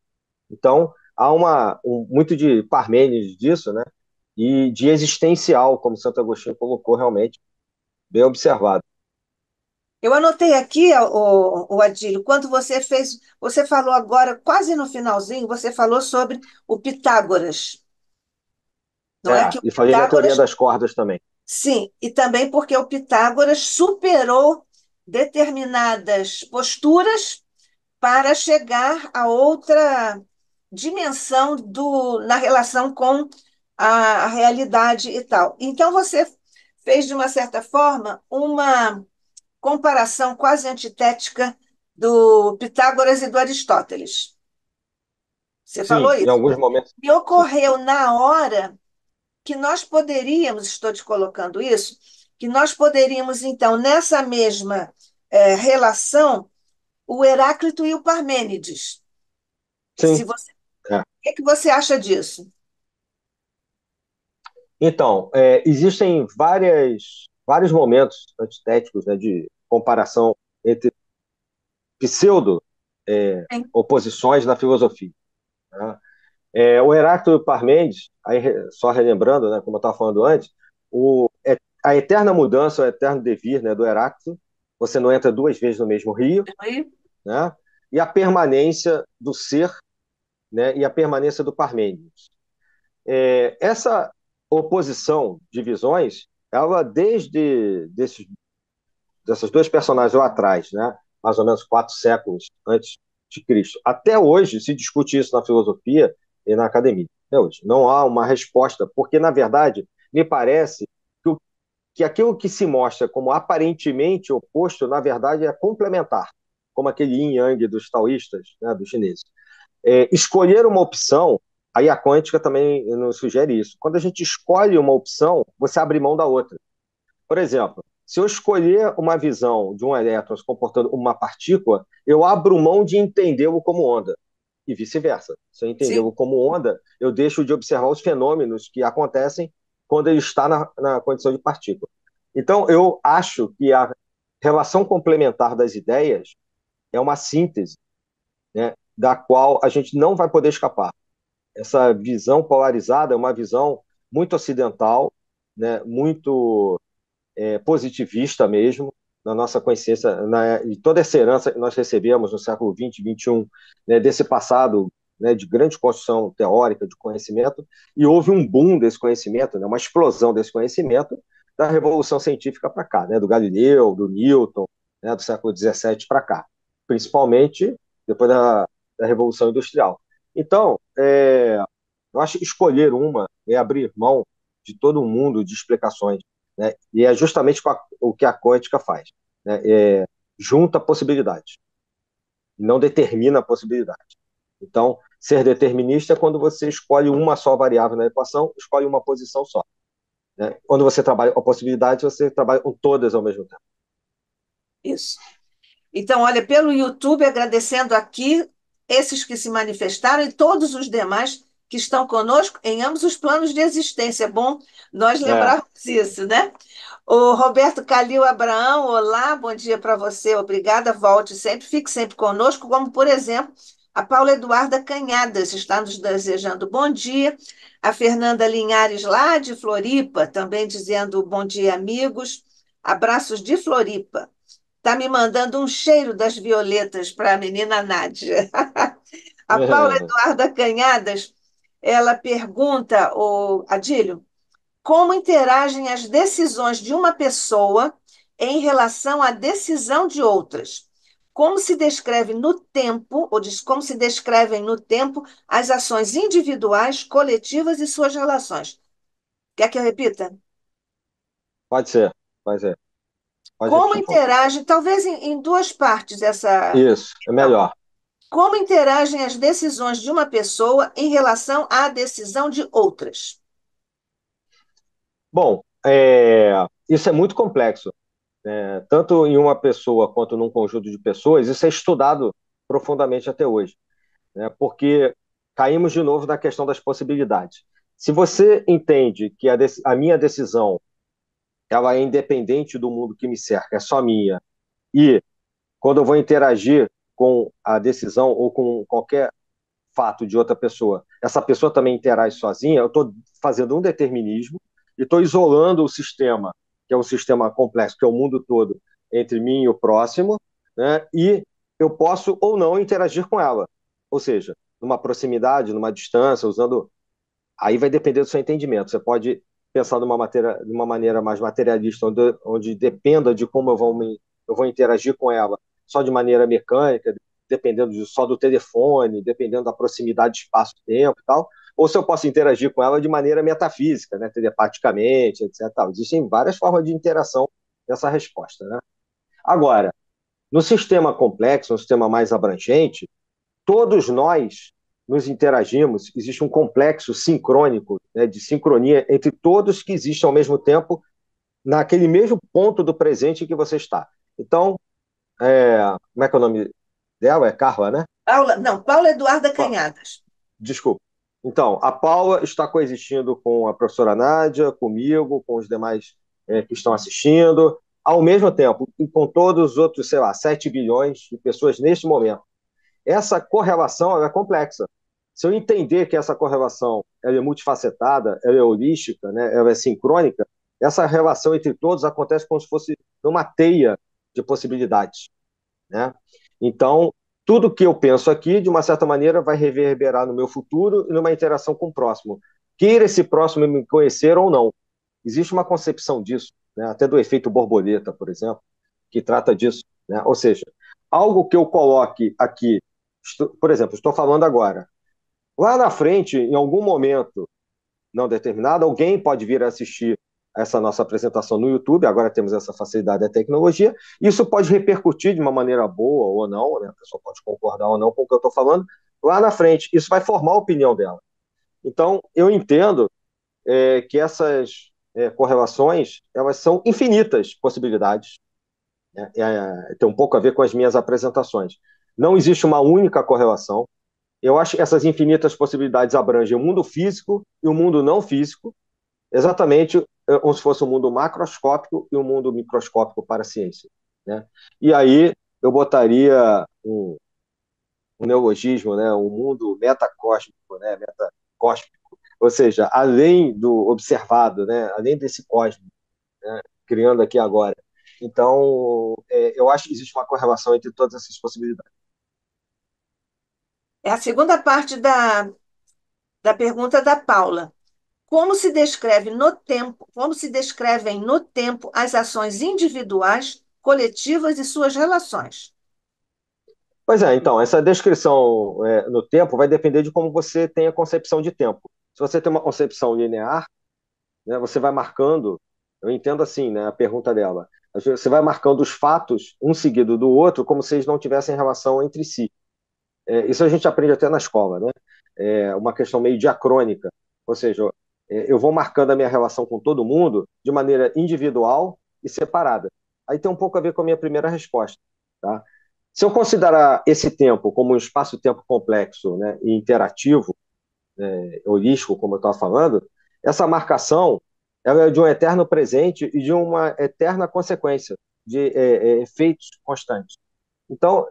Então, há muito de Parmênides disso, né? E de existencial, como Santo Agostinho colocou realmente, bem observado. Eu anotei aqui, o Adílio, quando você fez, você falou agora, quase no finalzinho, você falou sobre o Pitágoras, não é? Que o E falei da teoria Pitágoras, das cordas também. sim, e também porque o Pitágoras superou determinadas posturas para chegar a outra dimensão na relação com a realidade e tal. Então, você fez, de uma certa forma, uma comparação quase antitética do Pitágoras e do Aristóteles. Você falou Sim, em isso. alguns momentos, Me sim. ocorreu na hora que nós poderíamos, estou te colocando isso, que nós poderíamos, então, nessa mesma relação, o Heráclito e o Parmênides. Sim, Se você, o é. que é que você acha disso? Então, existem vários momentos antitéticos, né, de comparação entre pseudo Sim. oposições na filosofia. Né? O Heráclito e Parmênides, aí, só relembrando, né, como eu estava falando antes, a eterna mudança, o eterno devir, né, do Heráclito, você não entra duas vezes no mesmo rio, Aí, né, e a permanência do ser, né, e a permanência do Parmênides. Essa oposição de visões, ela dessas duas personagens lá atrás, né, mais ou menos 4 séculos antes de Cristo, até hoje se discute isso na filosofia e na academia. Até hoje. Não há uma resposta, porque, na verdade, me parece que aquilo que se mostra como aparentemente oposto, na verdade, é complementar, como aquele yin yang dos taoístas, né, dos chineses. Escolher uma opção, aí a quântica também nos sugere isso. Quando a gente escolhe uma opção, você abre mão da outra. Por exemplo, se eu escolher uma visão de um elétron se comportando como uma partícula, eu abro mão de entendê-lo como onda. E vice-versa. Se eu entendê-lo sim. como onda, eu deixo de observar os fenômenos que acontecem quando ele está na condição de partícula. Então, eu acho que a relação complementar das ideias é uma síntese, né, da qual a gente não vai poder escapar. Essa visão polarizada é uma visão muito ocidental, né, muito positivista mesmo, na nossa consciência, e toda essa herança que nós recebemos no século XX, XXI, né, desse passado, né, de grande construção teórica, de conhecimento, e houve um boom desse conhecimento, né, uma explosão desse conhecimento da Revolução Científica para cá, né, do Galileu, do Newton, né, do século XVII para cá, principalmente depois da Revolução Industrial. Então, eu acho que escolher uma é abrir mão de todo um mundo de explicações, né? E é justamente o que a quântica faz, né? Junta possibilidades, não determina a possibilidade. Então, ser determinista é quando você escolhe uma só variável na equação, escolhe uma posição só, né? Quando você trabalha com a possibilidade, você trabalha com todas ao mesmo tempo. Isso. Então, olha, pelo YouTube, agradecendo aqui esses que se manifestaram e todos os demais que estão conosco em ambos os planos de existência. É bom nós É. lembrarmos isso, né? O Roberto Calil Abraão, olá, bom dia para você, obrigada, volte sempre, fique sempre conosco, como, por exemplo, a Paula Eduarda Canhadas está nos desejando bom dia, a Fernanda Linhares, lá de Floripa, também dizendo bom dia, amigos, abraços de Floripa. Está me mandando um cheiro das violetas para a menina Nádia. A Paula Eduarda Canhadas, ela pergunta, o Adílio, como interagem as decisões de uma pessoa em relação à decisão de outras? Como se descreve no tempo, ou diz, como se descrevem no tempo as ações individuais, coletivas e suas relações? Quer que eu repita? Pode ser, pode ser. Pode Como repetir, por favor. interage, talvez em duas partes essa Isso, é questão. melhor. Como interagem as decisões de uma pessoa em relação à decisão de outras? Bom, isso é muito complexo, né? Tanto em uma pessoa quanto num conjunto de pessoas, isso é estudado profundamente até hoje, né? Porque caímos de novo na questão das possibilidades. Se você entende que a minha decisão ela é independente do mundo que me cerca, é só minha, e quando eu vou interagir com a decisão ou com qualquer fato de outra pessoa, essa pessoa também interage sozinha, eu estou fazendo um determinismo e estou isolando o sistema, que é um sistema complexo, que é o mundo todo, entre mim e o próximo, né? E eu posso ou não interagir com ela. Ou seja, numa proximidade, numa distância, usando. Aí vai depender do seu entendimento. Você pode pensar de uma maneira mais materialista, onde dependa de como eu vou interagir com ela, só de maneira mecânica, dependendo só do telefone, dependendo da proximidade espaço-tempo e tal, ou se eu posso interagir com ela de maneira metafísica, né, telepaticamente, etc. Tal. Existem várias formas de interação nessa resposta, né? Agora, no sistema complexo, no sistema mais abrangente, todos nós nos interagimos, existe um complexo sincrônico, né, de sincronia entre todos que existem ao mesmo tempo naquele mesmo ponto do presente em que você está. Então, como é que é o nome dela? É Carla, né? Paula, não, Paula Eduarda Canhadas. Desculpa. Então, a Paula está coexistindo com a professora Nádia, comigo, com os demais que estão assistindo, ao mesmo tempo, e com todos os outros, sei lá, 7 bilhões de pessoas neste momento. Essa correlação ela é complexa. Se eu entender que essa correlação ela é multifacetada, ela é holística, né, ela é sincrônica, essa relação entre todos acontece como se fosse uma teia de possibilidades, né? Então, tudo que eu penso aqui, de uma certa maneira, vai reverberar no meu futuro e numa interação com o próximo. Queira esse próximo me conhecer ou não. Existe uma concepção disso, né? Até do efeito borboleta, por exemplo, que trata disso, né? Ou seja, algo que eu coloque aqui, por exemplo, estou falando agora, lá na frente, em algum momento não determinado, alguém pode vir a assistir essa nossa apresentação no YouTube, agora temos essa facilidade da tecnologia, isso pode repercutir de uma maneira boa ou não, né? A pessoa pode concordar ou não com o que eu estou falando, lá na frente, isso vai formar a opinião dela. Então, eu entendo que essas correlações, elas são infinitas possibilidades, né? Tem um pouco a ver com as minhas apresentações. Não existe uma única correlação. Eu acho que essas infinitas possibilidades abrangem o mundo físico e o mundo não físico, exatamente como se fosse um mundo macroscópico e um mundo microscópico para a ciência, né? E aí eu botaria um neologismo, né? Um mundo metacósmico, né? Metacósmico, Ou seja, além do observado, né? Além desse cosmos, né? Criando aqui agora. Então, eu acho que existe uma correlação entre todas essas possibilidades. É a segunda parte da pergunta da Paula. Como se descrevem no tempo as ações individuais, coletivas e suas relações? Pois é, então, essa descrição no tempo vai depender de como você tem a concepção de tempo. Se você tem uma concepção linear, né, você vai marcando, eu entendo assim, né, a pergunta dela, você vai marcando os fatos um seguido do outro como se eles não tivessem relação entre si. Isso a gente aprende até na escola, né? É uma questão meio diacrônica, ou seja, eu vou marcando a minha relação com todo mundo de maneira individual e separada. Aí tem um pouco a ver com a minha primeira resposta, tá? Se eu considerar esse tempo como um espaço-tempo complexo, né, e interativo, holístico, como eu estava falando, essa marcação ela é de um eterno presente e de uma eterna consequência de efeitos constantes. Então,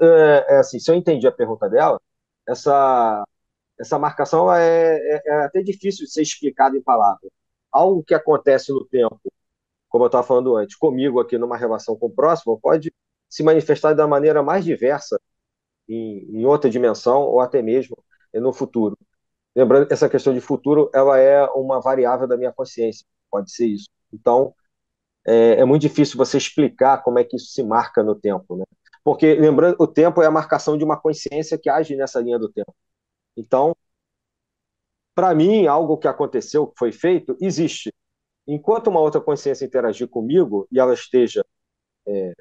assim, se eu entendi a pergunta dela, essa, essa marcação é até difícil de ser explicada em palavras. Algo que acontece no tempo, como eu estava falando antes, comigo aqui numa relação com o próximo, pode se manifestar da maneira mais diversa em outra dimensão ou até mesmo no futuro. Lembrando que essa questão de futuro, ela é uma variável da minha consciência, pode ser isso. Então, é muito difícil você explicar como é que isso se marca no tempo, né? Porque, lembrando, o tempo é a marcação de uma consciência que age nessa linha do tempo. Então, para mim, algo que aconteceu, que foi feito, existe. Enquanto uma outra consciência interagir comigo e ela esteja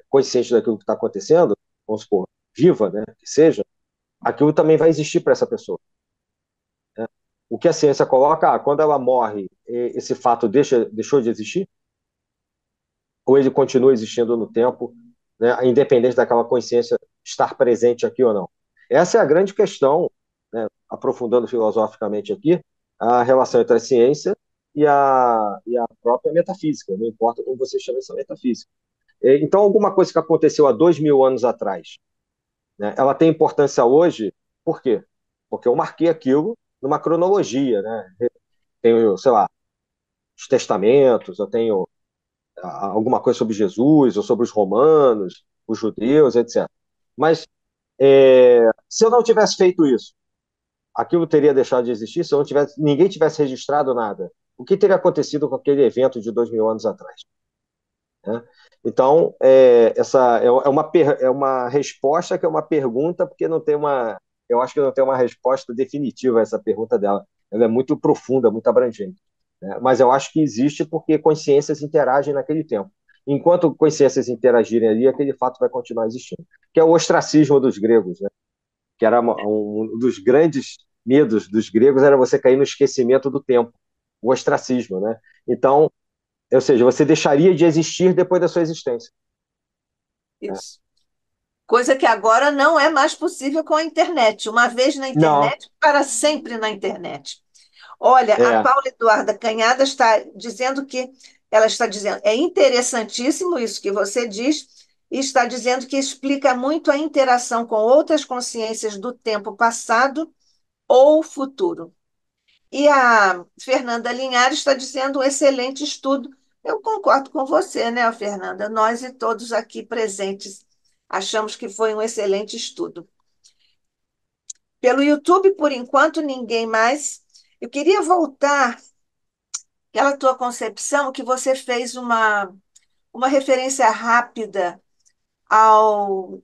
consciente daquilo que está acontecendo, vamos supor, viva, né, que seja, aquilo também vai existir para essa pessoa. Né? O que a ciência coloca, quando ela morre, esse fato deixou de existir? Ou ele continua existindo no tempo, né, independente daquela consciência estar presente aqui ou não? Essa é a grande questão, né, aprofundando filosoficamente aqui, a relação entre a ciência e a própria metafísica, não importa como você chama essa metafísica. Então, alguma coisa que aconteceu há 2.000 anos atrás, né, ela tem importância hoje, por quê? Porque eu marquei aquilo numa cronologia, né? Tenho, sei lá, os testamentos, eu tenho alguma coisa sobre Jesus, ou sobre os romanos, os judeus, etc. Mas se eu não tivesse feito isso, aquilo teria deixado de existir? Se eu não tivesse, ninguém tivesse registrado nada, o que teria acontecido com aquele evento de 2.000 anos atrás? Né? Então, essa é uma resposta que é uma pergunta, porque não tem uma. Eu acho que não tem uma resposta definitiva a essa pergunta dela. Ela é muito profunda, muito abrangente. Né? Mas eu acho que existe porque consciências interagem naquele tempo. Enquanto consciências interagirem ali, aquele fato vai continuar existindo. Que é o ostracismo dos gregos, né? Que era um dos grandes medos dos gregos, era você cair no esquecimento do tempo, o ostracismo. Né? Então, ou seja, você deixaria de existir depois da sua existência. Né? Isso. Coisa que agora não é mais possível com a internet. Uma vez na Não, internet, para sempre na internet. Olha, a é, Paula Eduarda Canhada está dizendo que ela está dizendo, é interessantíssimo isso que você diz, e está dizendo que explica muito a interação com outras consciências do tempo passado ou futuro. E a Fernanda Linhares está dizendo um excelente estudo. Eu concordo com você, né, Fernanda? Nós e todos aqui presentes achamos que foi um excelente estudo. Pelo YouTube, por enquanto, ninguém mais. Eu queria voltar àquela tua concepção que você fez uma referência rápida ao,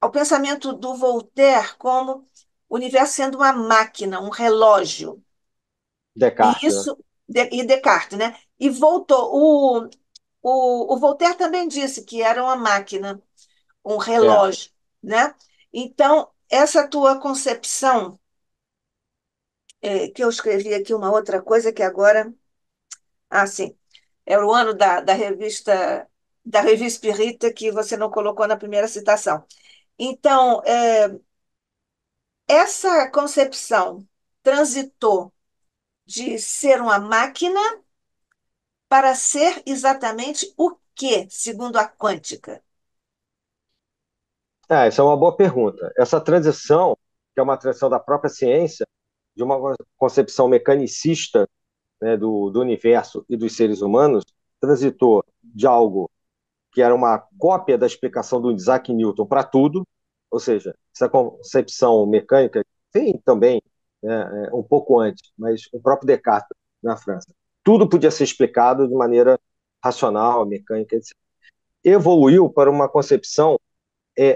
ao pensamento do Voltaire como o universo sendo uma máquina, um relógio. E Descartes, né? isso, e Descartes, né? E voltou. O Voltaire também disse que era uma máquina, um É, relógio, né? Então, essa tua concepção, que eu escrevi aqui uma outra coisa que agora. Ah, sim. Era o ano da revista Espírita que você não colocou na primeira citação. Então, essa concepção transitou de ser uma máquina para ser exatamente o que, segundo a quântica? essa é uma boa pergunta. Essa transição, que é uma transição da própria ciência, de uma concepção mecanicista, né, do universo e dos seres humanos, transitou de algo que era uma cópia da explicação do Isaac Newton para tudo, ou seja, essa concepção mecânica vem também, né, um pouco antes, mas o próprio Descartes na França. Tudo podia ser explicado de maneira racional, mecânica, etc. Evoluiu para uma concepção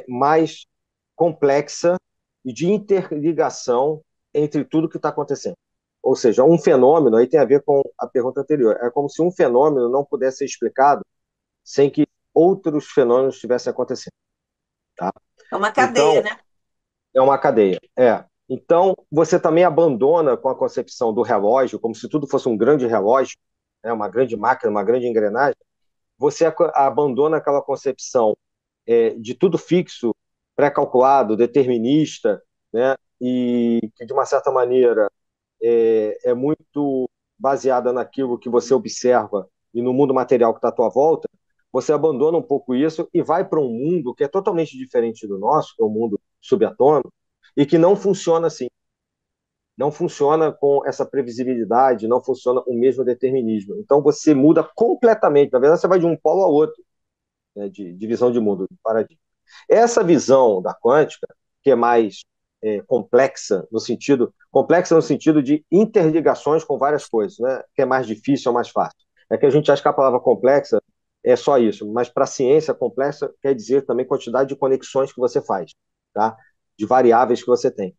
mais complexa e de interligação entre tudo que está acontecendo. Ou seja, um fenômeno, aí tem a ver com a pergunta anterior, é como se um fenômeno não pudesse ser explicado sem que outros fenômenos estivessem acontecendo. Tá? É uma cadeia, Então, né? é uma cadeia. Então, você também abandona com a concepção do relógio, como se tudo fosse um grande relógio, né, uma grande máquina, uma grande engrenagem, você abandona aquela concepção de tudo fixo, pré-calculado, determinista, né, e que, de uma certa maneira, é muito baseada naquilo que você observa e no mundo material que está à tua volta, você abandona um pouco isso e vai para um mundo que é totalmente diferente do nosso, que é o um mundo subatômico, e que não funciona assim. Não funciona com essa previsibilidade, não funciona o mesmo determinismo. Então você muda completamente. Na verdade, você vai de um polo ao outro, né, de visão de mundo, de paradigma. Essa visão da quântica, que é mais complexa no sentido de interligações com várias coisas, né? Que é mais difícil ou mais fácil. É que a gente acha que a palavra complexa é só isso, mas para a ciência, complexa quer dizer também quantidade de conexões que você faz, tá? De variáveis que você tem.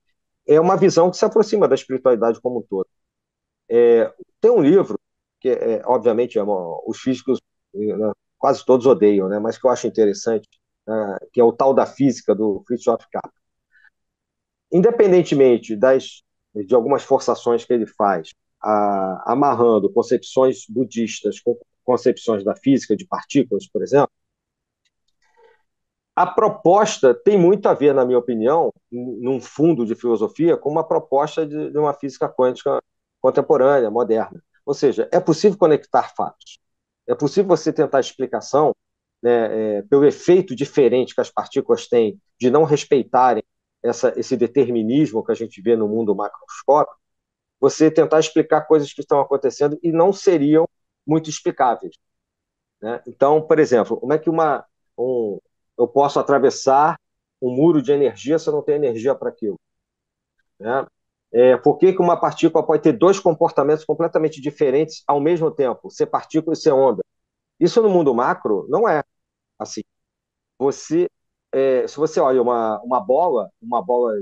É uma visão que se aproxima da espiritualidade como um todo. Tem um livro que, obviamente, os físicos, né, quase todos odeiam, né, mas que eu acho interessante, que é o Tal da Física, do Fritjof Capra. Independentemente de algumas forçações que ele faz, amarrando concepções budistas com concepções da física de partículas, por exemplo, a proposta tem muito a ver, na minha opinião, num fundo de filosofia, com uma proposta de uma física quântica contemporânea, moderna. Ou seja, é possível conectar fatos. É possível você tentar explicação, né, pelo efeito diferente que as partículas têm de não respeitarem esse determinismo que a gente vê no mundo macroscópico, você tentar explicar coisas que estão acontecendo e não seriam muito explicáveis. Né? Então, por exemplo, como é que eu posso atravessar um muro de energia se eu não tenho energia para aquilo? Né? Por que uma partícula pode ter dois comportamentos completamente diferentes ao mesmo tempo, ser partícula e ser onda? Isso no mundo macro não é assim. Você, se você olha uma bola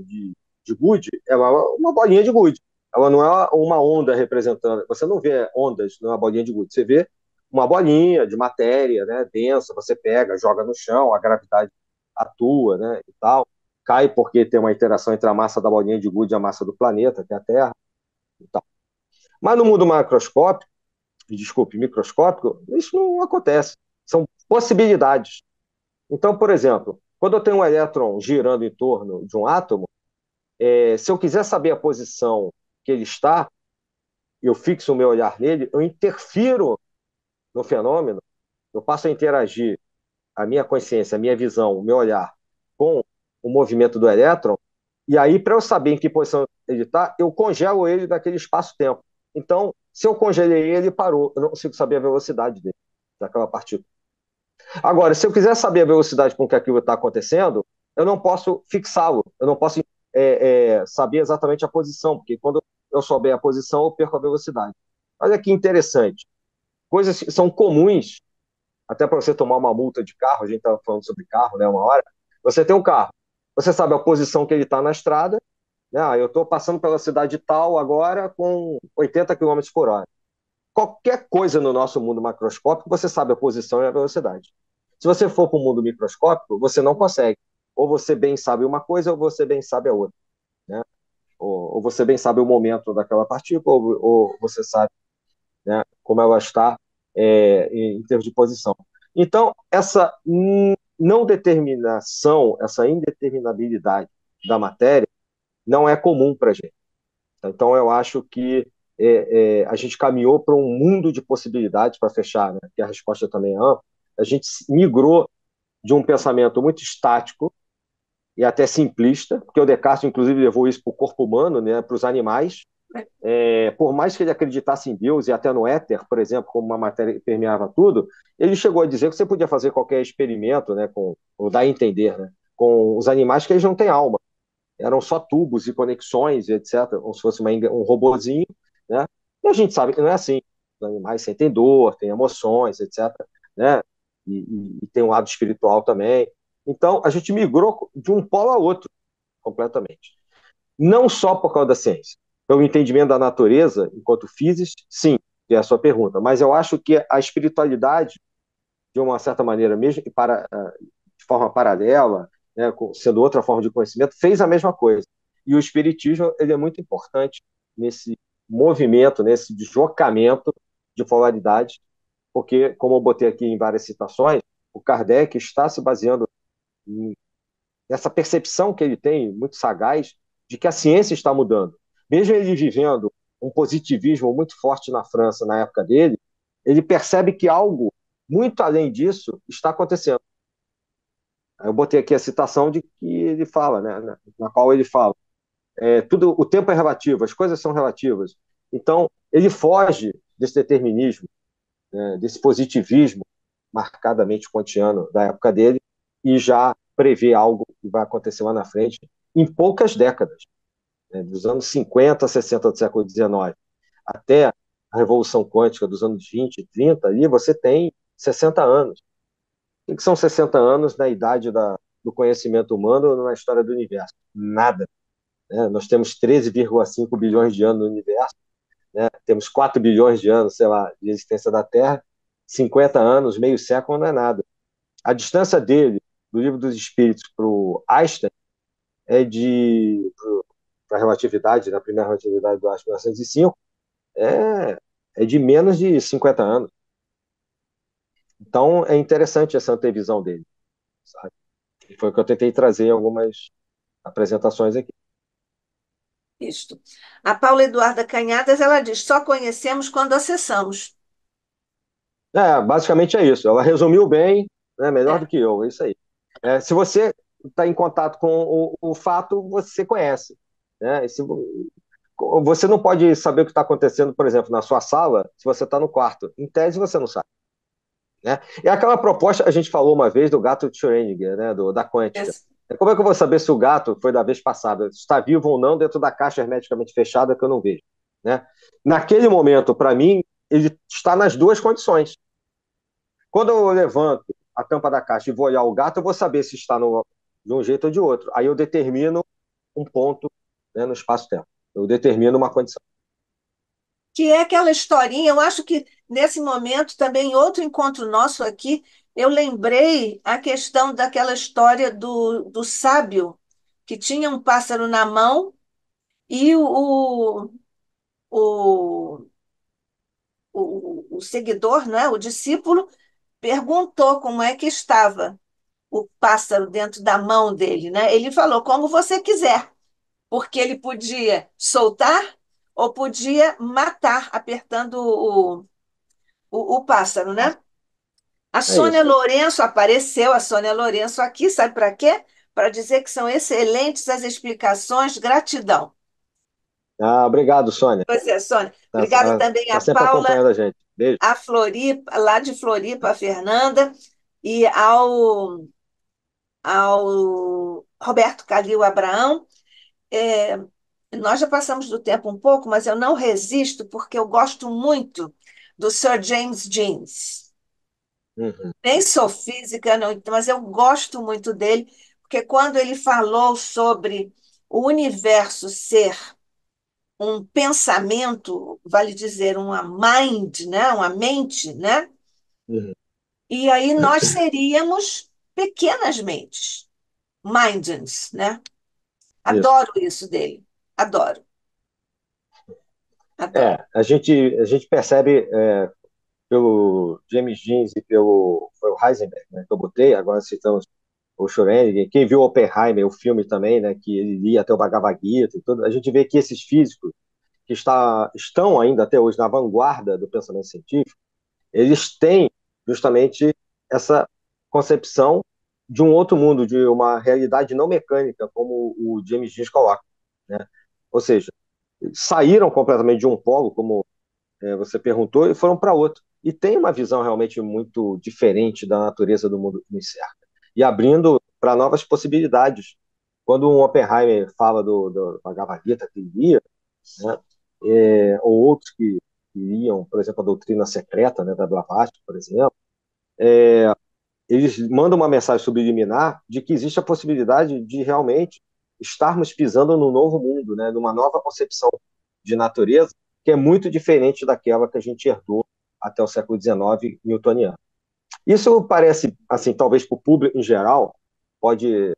de gude, ela é uma bolinha de gude. Ela não é uma onda representando. Você não vê ondas numa bolinha de gude. Você vê uma bolinha de matéria, né, densa. Você pega, joga no chão, a gravidade atua, né, e tal. Cai porque tem uma interação entre a massa da bolinha de gude e a massa do planeta, que é a Terra, e tal. Mas no mundo macroscópico, desculpe, microscópico, isso não acontece. São possibilidades. Então, por exemplo, quando eu tenho um elétron girando em torno de um átomo, se eu quiser saber a posição que ele está, eu fixo o meu olhar nele, eu interfiro no fenômeno, eu passo a interagir a minha consciência, a minha visão, o meu olhar com o movimento do elétron, e aí, para eu saber em que posição ele está, eu congelo ele naquele espaço-tempo. Então, se eu congelei ele, ele parou. Eu não consigo saber a velocidade dele, daquela partícula. Agora, se eu quiser saber a velocidade com que aquilo está acontecendo, eu não posso fixá-lo, eu não posso saber exatamente a posição, porque quando eu souber a posição, eu perco a velocidade. Olha que interessante. Coisas que são comuns, até para você tomar uma multa de carro, a gente estava falando sobre carro, né, uma hora. Você tem um carro, você sabe a posição que ele está na estrada, né? Eu estou passando pela cidade tal agora com 80 quilômetros por hora. Qualquer coisa no nosso mundo macroscópico, você sabe a posição e a velocidade. Se você for para o mundo microscópico, você não consegue. Ou você bem sabe uma coisa, ou você bem sabe a outra. Né? Ou você bem sabe o momento daquela partícula, ou você sabe, né, como ela está em termos de posição. Então, essa não determinação, essa indeterminabilidade da matéria não é comum para a gente. Então, eu acho que a gente caminhou para um mundo de possibilidades, para fechar, né, que a resposta também é ampla. A gente migrou de um pensamento muito estático, e até simplista, porque o Descartes, inclusive, levou isso para o corpo humano, né, para os animais. Por mais que ele acreditasse em Deus e até no éter, por exemplo, como uma matéria que permeava tudo, ele chegou a dizer que você podia fazer qualquer experimento, né, ou dar a entender, né, com os animais que eles não têm alma. Eram só tubos e conexões, etc., como se fosse um robozinho, né? E a gente sabe que não é assim. Os animais sentem dor, têm emoções, etc., né? E tem um lado espiritual também. Então, a gente migrou de um polo a outro, completamente. Não só por causa da ciência. Pelo entendimento da natureza, enquanto física, sim, que é a sua pergunta. Mas eu acho que a espiritualidade, de uma certa maneira, mesmo que de forma paralela, né, sendo outra forma de conhecimento, fez a mesma coisa. E o espiritismo ele é muito importante nesse movimento, nesse deslocamento de polaridade, porque, como eu botei aqui em várias citações, o Kardec está se baseando nessa percepção que ele tem, muito sagaz, de que a ciência está mudando. Mesmo ele vivendo um positivismo muito forte na França na época dele, ele percebe que algo muito além disso está acontecendo. Eu botei aqui a citação de que ele fala, né, na qual ele fala, tudo, o tempo é relativo, as coisas são relativas. Então, ele foge desse determinismo, né, desse positivismo marcadamente kantiano da época dele e já prevê algo que vai acontecer lá na frente em poucas décadas, né, dos anos 50, 60 do século XIX até a Revolução Quântica dos anos 20, 30, ali você tem 60 anos. O que são 60 anos na idade do conhecimento humano na história do universo? Nada. Né? Nós temos 13,5 bilhões de anos no universo, né? Temos 4 bilhões de anos, sei lá, de existência da Terra, 50 anos, meio século não é nada. A distância dele, do Livro dos Espíritos para o Einstein, é de para a relatividade, na primeira relatividade do Einstein, 1905, é de menos de 50 anos. Então, é interessante essa antevisão dele, sabe? E foi o que eu tentei trazer em algumas apresentações aqui. Isto. A Paula Eduarda Canhadas, ela diz, só conhecemos quando acessamos. Basicamente é isso. Ela resumiu bem, né, melhor do É, que eu, é isso aí. Se você está em contato com o fato, você conhece. Né? Você não pode saber o que está acontecendo, por exemplo, na sua sala, se você está no quarto. Em tese, você não sabe. Né? É aquela proposta que a gente falou uma vez do gato de Schrödinger, né, da quântica. esse- Como é que eu vou saber se o gato foi da vez passada, está vivo ou não dentro da caixa hermeticamente fechada que eu não vejo? Né? Naquele momento, para mim, ele está nas duas condições. Quando eu levanto a tampa da caixa e vou olhar o gato, eu vou saber se está de um jeito ou de outro. Aí eu determino um ponto, né, no espaço-tempo. Eu determino uma condição. que é aquela historinha, eu acho que nesse momento também, outro encontro nosso aqui, eu lembrei a questão daquela história do sábio, que tinha um pássaro na mão e o, o seguidor, né, o discípulo, perguntou como é que estava o pássaro dentro da mão dele, né? Ele falou como você quiser, porque ele podia soltar ou podia matar, apertando o pássaro, né? A É Sônia isso. Lourenço apareceu, a Sônia Lourenço aqui, sabe para quê? Para dizer que são excelentes as explicações, gratidão. Obrigado, Sônia. Pois é, Sônia. Obrigada Está também a sempre Paula, acompanhando a gente. Beijo. a Floripa, lá de Floripa, a Fernanda, e ao Roberto Calil Abraão. É, nós já passamos do tempo um pouco, mas eu não resisto, porque eu gosto muito do Sir James Jeans. Uhum, Nem sou física, não, mas eu gosto muito dele, porque quando ele falou sobre o universo ser um pensamento, vale dizer, uma mind, né? Uma mente, né? uhum, E aí nós seríamos pequenas mentes, mindeds, né? isso. Adoro isso dele, adoro, adoro. A gente percebe pelo James Jeans e foi o Heisenberg, né, que eu botei, agora citamos o Schrödinger, quem viu Oppenheimer, o filme também, né, que ele lia até o Bhagavad Gita e tudo, a gente vê que esses físicos que estão ainda até hoje na vanguarda do pensamento científico, eles têm justamente essa concepção de um outro mundo, de uma realidade não mecânica, como o James Dean coloca, né? Ou seja, saíram completamente de um polo, como você perguntou, e foram para outro. E tem uma visão realmente muito diferente da natureza do mundo que nos cerca. E abrindo para novas possibilidades. Quando um Oppenheimer fala do Bhagavad Gita que iria, né, ou outros que iriam, por exemplo, a doutrina secreta, né, da Blavatsky, por exemplo, eles mandam uma mensagem subliminar de que existe a possibilidade de realmente estarmos pisando num novo mundo, né, numa nova concepção de natureza, que é muito diferente daquela que a gente herdou até o século XIX newtoniano. Isso parece, assim, talvez para o público em geral, pode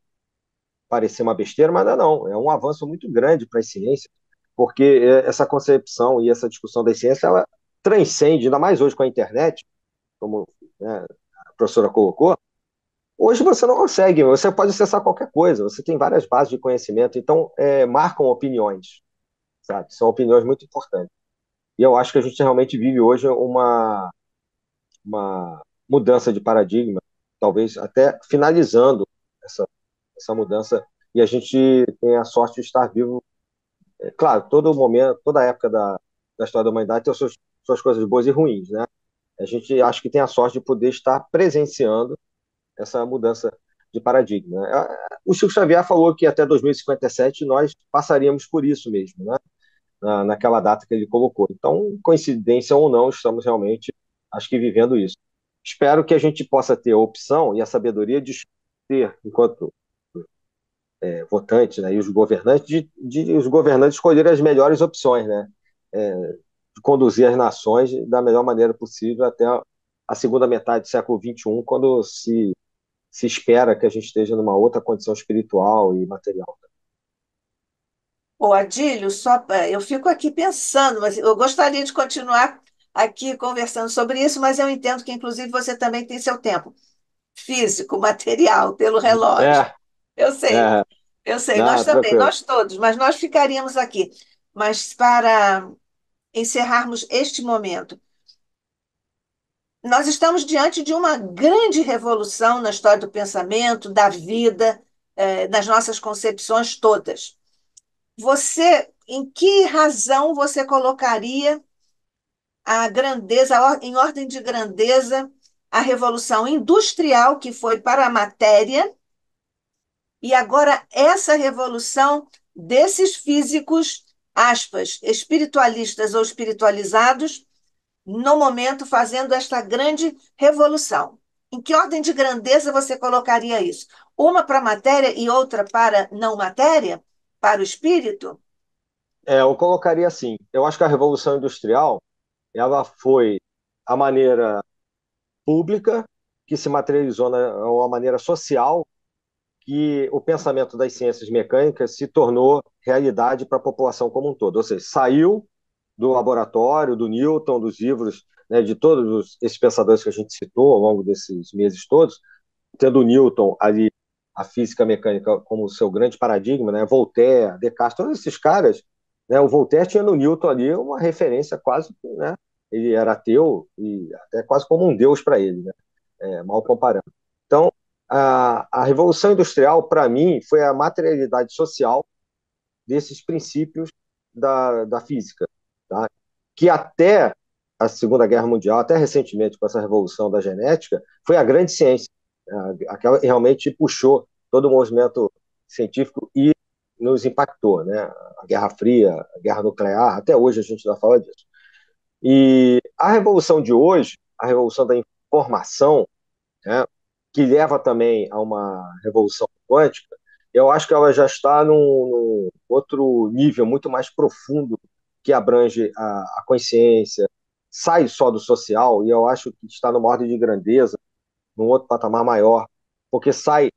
parecer uma besteira, mas não, é um avanço muito grande para as ciências, porque essa concepção e essa discussão das ciências, ela transcende, ainda mais hoje com a internet, como, né, a professora colocou. Hoje você não consegue, você pode acessar qualquer coisa, você tem várias bases de conhecimento, então marcam opiniões, sabe? São opiniões muito importantes. E eu acho que a gente realmente vive hoje uma mudança de paradigma, talvez até finalizando essa, essa mudança, e a gente tem a sorte de estar vivo. Claro, todo momento, toda época da história da humanidade tem suas coisas boas e ruins, né? A gente acho que tem a sorte de poder estar presenciando essa mudança de paradigma, né? O Chico Xavier falou que até 2057 nós passaríamos por isso mesmo, né? Naquela data que ele colocou. Então, coincidência ou não, estamos realmente, acho que, vivendo isso. Espero que a gente possa ter a opção e a sabedoria de ter, enquanto votantes, né, e os governantes, de os governantes escolherem as melhores opções, né? De conduzir as nações da melhor maneira possível até a segunda metade do século XXI, quando se espera que a gente esteja numa outra condição espiritual e material. Ô, Adílio, só, eu fico aqui pensando, mas eu gostaria de continuar aqui conversando sobre isso, mas eu entendo que, inclusive, você também tem seu tempo físico, material, pelo relógio. É, Eu sei, é, eu sei, nós não, também, tranquilo. nós todos, mas nós ficaríamos aqui. Mas para encerrarmos este momento, nós estamos diante de uma grande revolução na história do pensamento, da vida, das nossas concepções todas. Você, em que razão você colocaria a grandeza, em ordem de grandeza, a revolução industrial, que foi para a matéria, e agora essa revolução desses físicos, aspas, espiritualistas ou espiritualizados, no momento fazendo esta grande revolução? Em que ordem de grandeza você colocaria isso? Uma para a matéria e outra para não matéria? Para o espírito? Eu colocaria assim. Eu acho que a Revolução Industrial ela foi a maneira pública que se materializou na uma maneira social que o pensamento das ciências mecânicas se tornou realidade para a população como um todo. Ou seja, saiu do laboratório, do Newton, dos livros, né, de todos esses pensadores que a gente citou ao longo desses meses todos, tendo o Newton ali, a física mecânica como seu grande paradigma, né, Voltaire, Descartes, todos esses caras, né, o Voltaire tinha no Newton ali uma referência quase, né, ele era ateu e até quase como um deus para ele, né, mal comparando. Então, a Revolução Industrial, para mim, foi a materialidade social desses princípios da física, tá? Que até a Segunda Guerra Mundial, até recentemente com essa revolução da genética, foi a grande ciência, aquela que realmente puxou todo o movimento científico e nos impactou, né? A Guerra Fria, a Guerra Nuclear, até hoje a gente ainda fala disso. E a revolução de hoje, a revolução da informação, né, que leva também a uma revolução quântica, eu acho que ela já está num outro nível muito mais profundo que abrange a consciência, sai só do social, e eu acho que está numa ordem de grandeza, num outro patamar maior, porque sai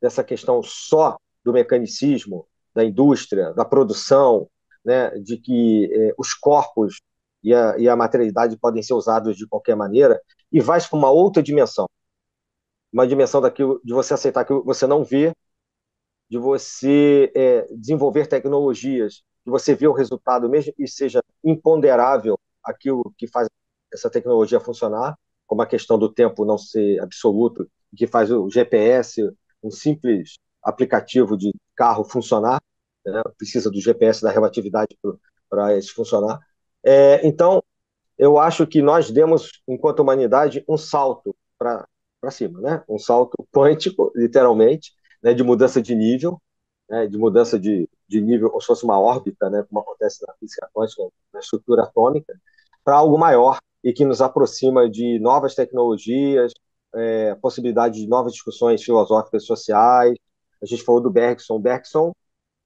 dessa questão só do mecanicismo, da indústria, da produção, né, de que os corpos e a materialidade podem ser usados de qualquer maneira, e vai para uma outra dimensão, uma dimensão daquilo, de você aceitar aquilo que você não vê, de você desenvolver tecnologias, de você ver o resultado, mesmo que seja imponderável aquilo que faz essa tecnologia funcionar, como a questão do tempo não ser absoluto, que faz o GPS, um simples aplicativo de carro funcionar, né? Precisa do GPS da relatividade para isso funcionar. Então, eu acho que nós demos, enquanto humanidade, um salto para cima, né? Um salto quântico, literalmente, né? De mudança de nível, né? De mudança de nível, como se fosse uma órbita, né? Como acontece na física quântica, na estrutura atômica, para algo maior e que nos aproxima de novas tecnologias, possibilidade de novas discussões filosóficas sociais. A gente falou do Bergson. Bergson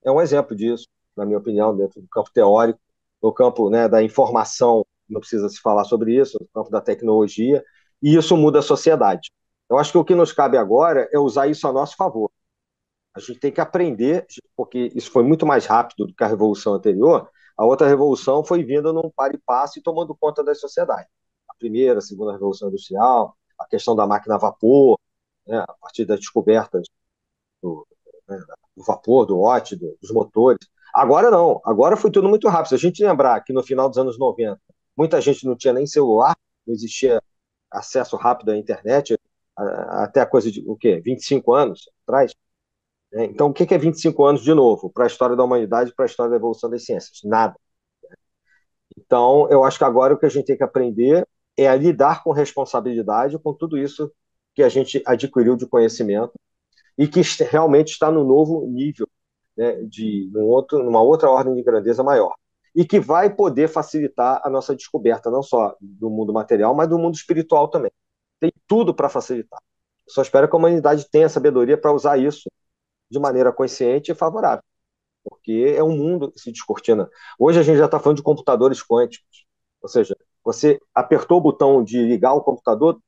é um exemplo disso, na minha opinião, dentro do campo teórico, no campo, né, da informação, não precisa se falar sobre isso, no campo da tecnologia, e isso muda a sociedade. Eu acho que o que nos cabe agora é usar isso a nosso favor. A gente tem que aprender, porque isso foi muito mais rápido do que a revolução anterior. A outra revolução foi vindo num par e passo e tomando conta da sociedade. A primeira, a segunda revolução industrial, a questão da máquina a vapor, né, a partir das descobertas do, né, do vapor, do ódio, dos motores. Agora não, agora foi tudo muito rápido. Se a gente lembrar que no final dos anos 90, muita gente não tinha nem celular, não existia acesso rápido à internet, até a coisa de o quê? 25 anos atrás. Né? Então, o que é 25 anos de novo para a história da humanidade, para a história da evolução das ciências? Nada. Então, eu acho que agora o que a gente tem que aprender é a lidar com responsabilidade com tudo isso que a gente adquiriu de conhecimento e que realmente está no novo nível, né, numa outra ordem de grandeza maior. E que vai poder facilitar a nossa descoberta, não só do mundo material, mas do mundo espiritual também. Tem tudo para facilitar. Eu só espero que a humanidade tenha sabedoria para usar isso de maneira consciente e favorável, porque é um mundo que se descortina. Hoje a gente já está falando de computadores quânticos, ou seja, você apertou o botão de ligar o computador,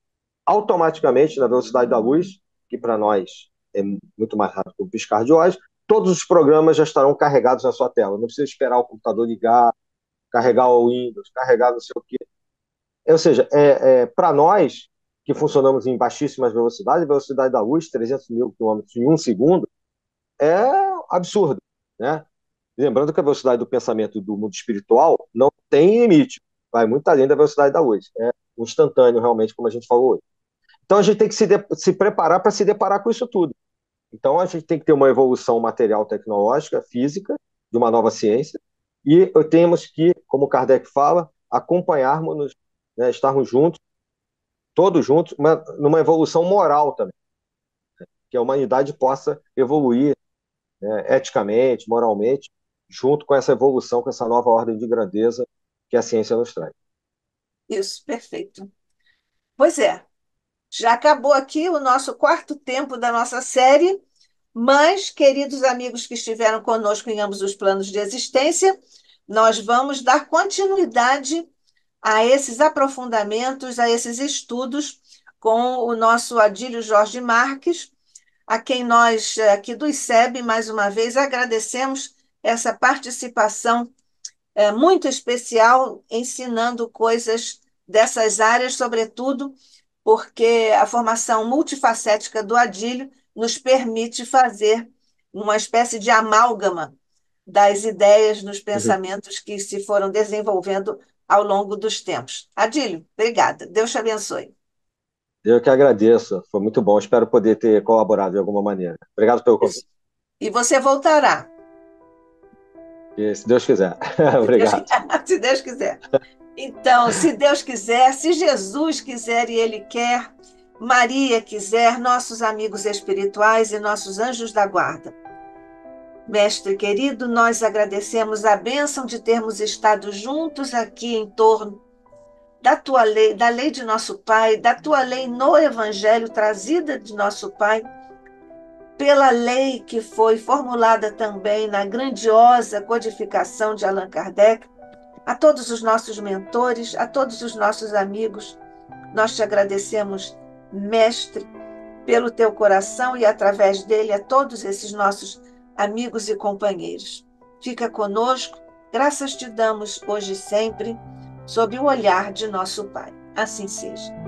automaticamente, na velocidade da luz, que para nós é muito mais rápido que o piscar de olhos, todos os programas já estarão carregados na sua tela. Não precisa esperar o computador ligar, carregar o Windows, carregar não sei o quê. Ou seja, para nós, que funcionamos em baixíssimas velocidades, a velocidade da luz, 300 mil quilômetros em um segundo, é absurdo, né? Lembrando que a velocidade do pensamento do mundo espiritual não tem limite, vai muito além da velocidade da luz. É instantâneo, realmente, como a gente falou hoje. Então a gente tem que se preparar para se deparar com isso tudo. Então a gente tem que ter uma evolução material tecnológica, física, de uma nova ciência, e temos que, como Kardec fala, acompanharmos, né, estarmos juntos, todos juntos, numa evolução moral também, que a humanidade possa evoluir, né, eticamente, moralmente, junto com essa evolução, com essa nova ordem de grandeza que a ciência nos traz. Isso, perfeito. Pois é, já acabou aqui o nosso quarto tempo da nossa série, mas, queridos amigos que estiveram conosco em ambos os planos de existência, nós vamos dar continuidade a esses aprofundamentos, a esses estudos com o nosso Adílio Jorge Marques, a quem nós, aqui do ICEB, mais uma vez, agradecemos essa participação muito especial, ensinando coisas dessas áreas, sobretudo porque a formação multifacética do Adílio nos permite fazer uma espécie de amálgama das ideias nos Uhum. pensamentos que se foram desenvolvendo ao longo dos tempos. Adílio, obrigada. Deus te abençoe. Eu que agradeço, foi muito bom. Espero poder ter colaborado de alguma maneira. Obrigado pelo convite. Isso. E você voltará, E, se Deus quiser. se Deus, Obrigado. se Deus quiser. Então, se Deus quiser, se Jesus quiser e Ele quer, Maria quiser, nossos amigos espirituais e nossos anjos da guarda. Mestre querido, nós agradecemos a bênção de termos estado juntos aqui em torno da tua lei, da lei de nosso Pai, da tua lei no Evangelho trazida de nosso Pai, pela lei que foi formulada também na grandiosa codificação de Allan Kardec, a todos os nossos mentores, a todos os nossos amigos, nós te agradecemos, Mestre, pelo teu coração e através dele a todos esses nossos amigos e companheiros. Fica conosco, graças te damos hoje e sempre, sob o olhar de nosso Pai. Assim seja.